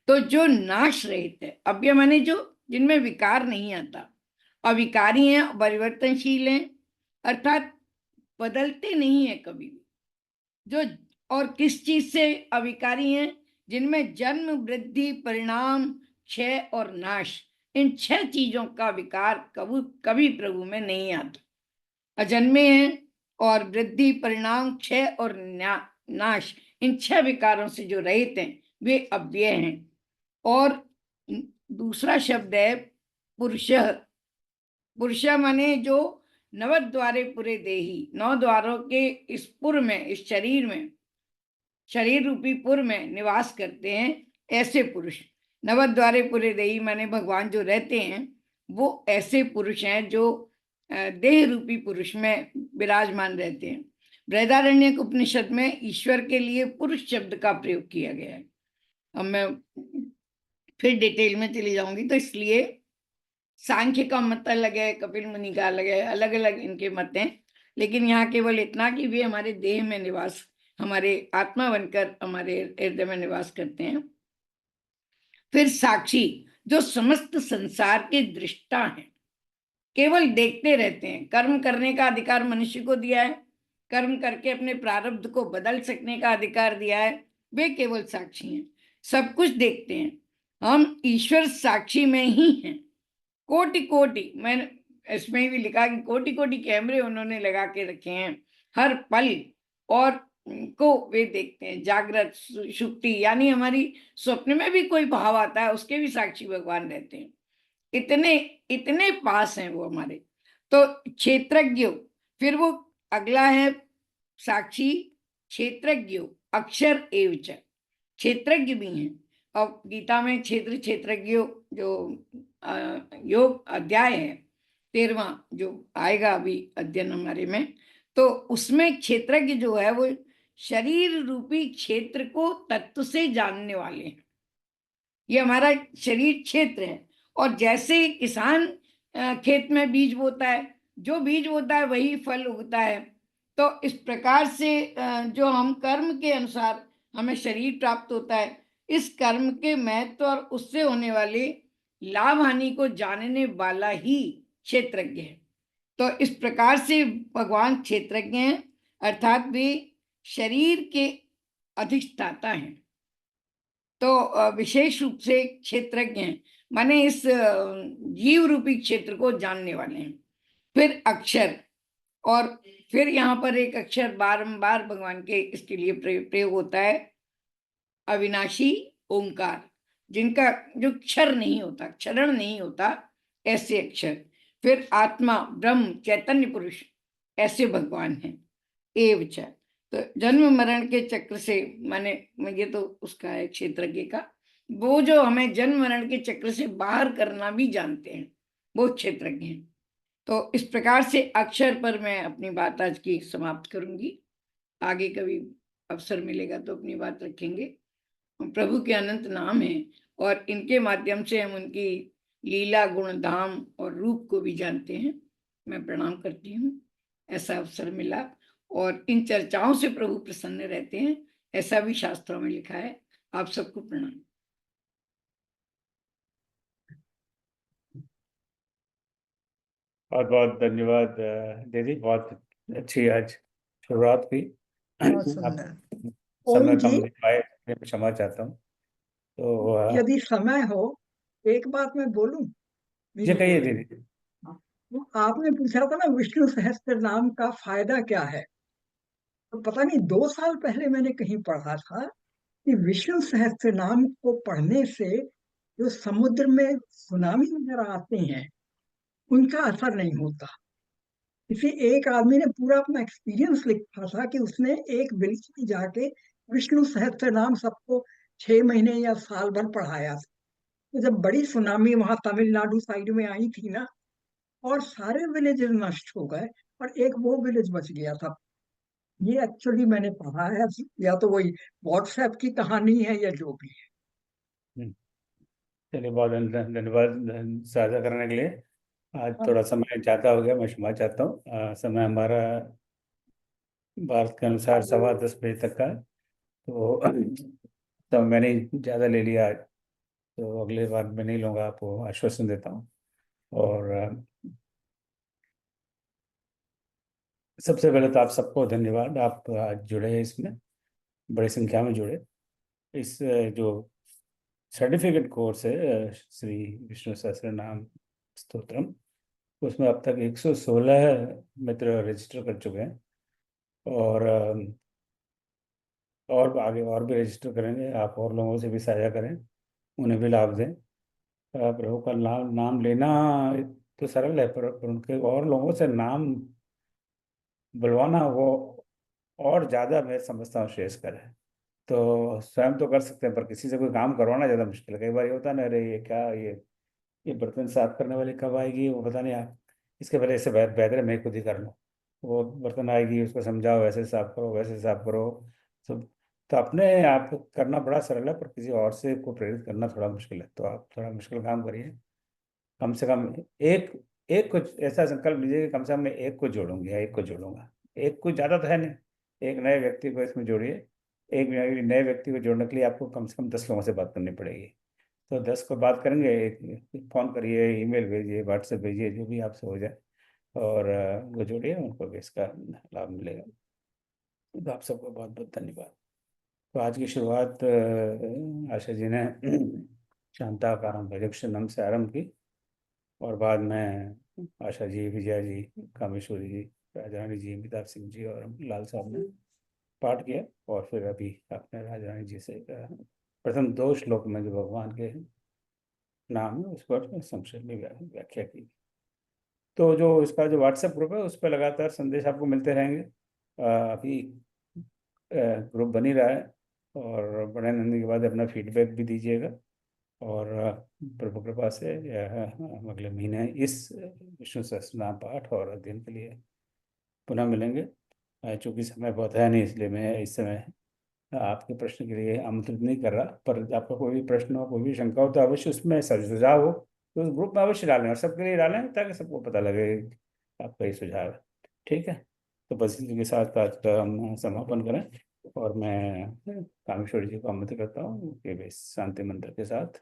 तो जो नाश रहित है। अव्यय माने जो जिनमें विकार नहीं आता, अविकारी हैं, परिवर्तनशील हैं, अर्थात बदलते नहीं है कभी भी। जो और किस चीज से अविकारी हैं, जिनमें जन्म, वृद्धि, परिणाम, क्षय और नाश, इन 6 चीजों का विकार कभी प्रभु में नहीं आता। अजन्मे हैं और वृद्धि, परिणाम, क्षय और नाश, इन 6 विकारों से जो रहित हैं वे अव्यय हैं। और दूसरा शब्द है पुरुष। पुरुष माने जो नवद्वारे पुरे देही, 9 द्वारों के इस पुर में, इस शरीर में, शरीर रूपी पुर में निवास करते हैं, ऐसे पुरुष। नवद्वारे पुरे देही माने भगवान जो रहते हैं वो ऐसे पुरुष हैं जो देह रूपी पुरुष में विराजमान रहते हैं। बृहदारण्यक उपनिषद में ईश्वर के लिए पुरुष शब्द का प्रयोग किया गया है। अब मैं फिर डिटेल में चली जाऊंगी, तो इसलिए सांख्य का मत अलग है, कपिल मुनि का अलग है, अलग अलग इनके मत हैं। लेकिन यहाँ केवल इतना कि वे हमारे देह में निवास, हमारे आत्मा बनकर हमारे हृदय में निवास करते हैं। फिर साक्षी, जो समस्त संसार के दृष्टा हैं, केवल देखते रहते हैं। कर्म करने का अधिकार मनुष्य को दिया है, कर्म करके अपने प्रारब्ध को बदल सकने का अधिकार दिया है, वे केवल साक्षी हैं, सब कुछ देखते हैं। हम ईश्वर साक्षी में ही हैं। कोटि कोटि, मैंने इसमें भी लिखा कि कोटि कोटि कैमरे उन्होंने लगा के रखे हैं हर पल, और को वे देखते हैं। जागृत, सुप्ति, यानी हमारी स्वप्न में भी कोई भाव आता है उसके भी साक्षी भगवान रहते हैं। इतने इतने पास हैं वो हमारे। तो क्षेत्रज्ञ, फिर वो अगला है साक्षी क्षेत्रज्ञ, अक्षर एवच, क्षेत्रज्ञ भी हैं। और गीता में क्षेत्रज्ञ जो योग अध्याय है 13वां जो आएगा अभी अध्ययन हमारे में, तो उसमें क्षेत्रज्ञ जो है वो शरीर रूपी क्षेत्र को तत्व से जानने वाले हैं। ये हमारा शरीर क्षेत्र है और जैसे किसान खेत में बीज बोता है, जो बीज बोता है वही फल उगता है। तो इस प्रकार से जो हम कर्म के अनुसार हमें शरीर प्राप्त होता है, इस कर्म के महत्व और उससे होने वाले लाभ हानि को जानने वाला ही क्षेत्रज्ञ है। तो इस प्रकार से भगवान क्षेत्रज्ञ हैं, अर्थात वे शरीर के अधिष्ठाता हैं। तो विशेष रूप से क्षेत्रज्ञ हैं, माने इस जीव रूपी क्षेत्र को जानने वाले हैं। फिर अक्षर, और फिर यहाँ पर एक अक्षर बारंबार भगवान के इसके लिए प्रयोग होता है, अविनाशी ओंकार, जिनका जो क्षर नहीं होता, क्षरण नहीं होता, ऐसे अक्षर। फिर आत्मा, ब्रह्म, चैतन्य पुरुष, ऐसे भगवान हैं। एवच, तो जन्म मरण के चक्र से, माने ये तो उसका है क्षेत्रज्ञ का, वो जो हमें जन्म मरण के चक्र से बाहर करना भी जानते हैं, वो क्षेत्रज्ञ हैं। तो इस प्रकार से अक्षर पर मैं अपनी बात आज की समाप्त करूंगी। आगे कभी अवसर मिलेगा तो अपनी बात रखेंगे। प्रभु के अनंत नाम है और इनके माध्यम से हम उनकी लीला, गुण, धाम और रूप को भी जानते हैं। मैं प्रणाम करती हूँ, ऐसा अवसर मिला, और इन चर्चाओं से प्रभु प्रसन्न रहते हैं, ऐसा भी शास्त्रों में लिखा है। आप सबको प्रणाम। बहुत बहुत धन्यवाद दीदी, बहुत अच्छी आज शुरुआत हुई। बहुत आप सुंदर। ओम समय जी, कम दे पाए, मैं क्षमा चाहता हूँ। तो यदि समय हो, एक बात मैं बोलूं, जी मीनू कहिए बोले। दीदी। वो आपने पूछा था ना विष्णु सहस्त्र नाम का फायदा क्या है, तो पता नहीं 2 साल पहले मैंने कहीं पढ़ा था कि विष्णु सहस्त्र नाम को पढ़ने से जो समुद्र में सुनामी वगैरह आते हैं उनका असर नहीं होता। किसी एक आदमी ने पूरा अपना एक्सपीरियंस लिखा था कि उसने एक विलेज में जाके विष्णु सहस्त्र नाम सबको 6 महीने या साल भर पढ़ाया था। तो जब बड़ी सुनामी वहां तमिलनाडु साइड में आई थी ना, और सारे विलेजेस नष्ट हो गए और एक वो विलेज बच गया था। ये एक्चुअली मैंने पढ़ा है, या तो वही व्हाट्सएप की कहानी है या जो भी है। हम्म, चलिए, बहुत धन्यवाद साझा करने के लिए। आज हाँ, थोड़ा समय ज़्यादा हो गया, मैं क्षमा चाहता हूँ। समय हमारा भारत के अनुसार 10:15 तक का है, तो मैंने ज़्यादा ले लिया आज, तो अगले बार मैं नहीं लूँगा, आपको आश्वासन देता हूँ। और सबसे पहले तो आप सबको धन्यवाद, आप आज जुड़े हैं, इसमें बड़ी संख्या में जुड़े। इस जो सर्टिफिकेट कोर्स है श्री विष्णु सहस्त्र नाम स्तोत्रम, उसमें अब तक 116 मित्र रजिस्टर कर चुके हैं, और आगे और भी रजिस्टर करेंगे। आप और लोगों से भी साझा करें, उन्हें भी लाभ दें। प्रभु का नाम लेना तो सरल है, पर उनके और लोगों से नाम बुलवाना वो और ज़्यादा, मैं समझता हूँ, श्रेयस्कर है। तो स्वयं तो कर सकते हैं, पर किसी से कोई काम करवाना ज़्यादा मुश्किल है। कई बार ये होता है ना, अरे ये क्या, ये बर्तन साफ करने वाली कब आएगी, वो पता नहीं, आप इसके पहले इससे बेहतर है मैं खुद ही कर लूँ। वो बर्तन आएगी, उसको समझाओ, वैसे साफ करो, वैसे साफ करो, सब। तो अपने आप करना बड़ा सरल है, पर किसी और से को प्रेरित करना थोड़ा मुश्किल है। तो आप थोड़ा मुश्किल काम करिए। कम से कम एक एक कुछ ऐसा संकल्प लीजिए कि कम से कम मैं एक को जोड़ूंगी या एक को जोड़ूंगा। एक कुछ ज़्यादा तो है नहीं, एक नए व्यक्ति को इसमें जोड़िए। एक नए व्यक्ति को जोड़ने के लिए आपको कम से कम 10 लोगों से बात करनी पड़ेगी। तो 10 को बात करेंगे, एक फ़ोन करिए, ईमेल भेजिए, व्हाट्सएप भेजिए, जो भी आपसे हो जाए, और वो जोड़िए, उनको भी इसका लाभ मिलेगा। तो आप सबको बहुत बहुत धन्यवाद। तो आज की शुरुआत आशा जी ने शांताकारं भजक्षणम से आरंभ की, और बाद में आशा जी, विजया जी, कामेश्वरी जी, राजरानी जी, अमिताभ सिंह जी और लाल साहब ने पाठ किया। और फिर अभी आपने राजरानी जी से प्रथम 2 श्लोक में जो भगवान के नाम है उस पर संक्षेप में व्याख्या की। तो जो इसका जो व्हाट्सएप ग्रुप है, उस पर लगातार संदेश आपको मिलते रहेंगे। अभी ग्रुप बन ही रहा है, और बड़े नंदी के बाद अपना फीडबैक भी दीजिएगा। और प्रभु कृपा से हम अगले महीने इस विष्णु सहस्त्रनाम पाठ और अध्ययन के लिए पुनः मिलेंगे। चूँकि समय बहुत है नहीं, इसलिए मैं इस समय आपके प्रश्न के लिए आमंत्रित नहीं कर रहा, पर आपका कोई भी प्रश्न हो, कोई भी शंका हो, तो अवश्य उसमें सुझाव हो तो उस ग्रुप में अवश्य डालें और सबके लिए डालें ताकि सबको पता लगे आपका ये सुझाव है। ठीक है, तो बस इसी के साथ आज का हम समापन करें और मैं कामेश्वरी जी को आमंत्रित करता हूँ कि वे शांति मंत्र के साथ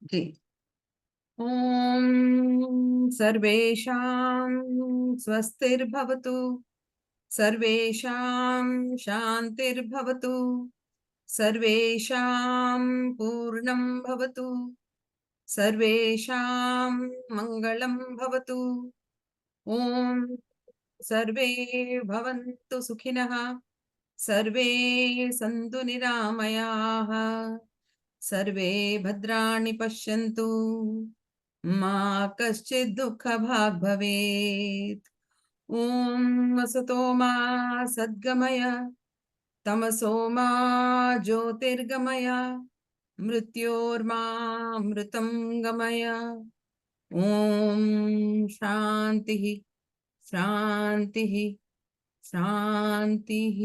जी। ॐ सर्वेषां स्वस्तिर्भवतु, सर्वेषां शान्तिर्भवतु, सर्वेषां पूर्णं भवतु, सर्वेषां मङ्गलं भवतु। ॐ सर्वे भवन्तु सुखिनः, सर्वे सन्तु निरामयाः, सर्वे भद्राणि पश्यन्तु, मा कश्चित् दुःखभाग् भवेत्। ॐ असतो मा सद्गमय, तमसो मा ज्योतिर्गमय, मृत्योर्मामृतं गमय। ॐ शान्तिः शान्तिः शान्तिः।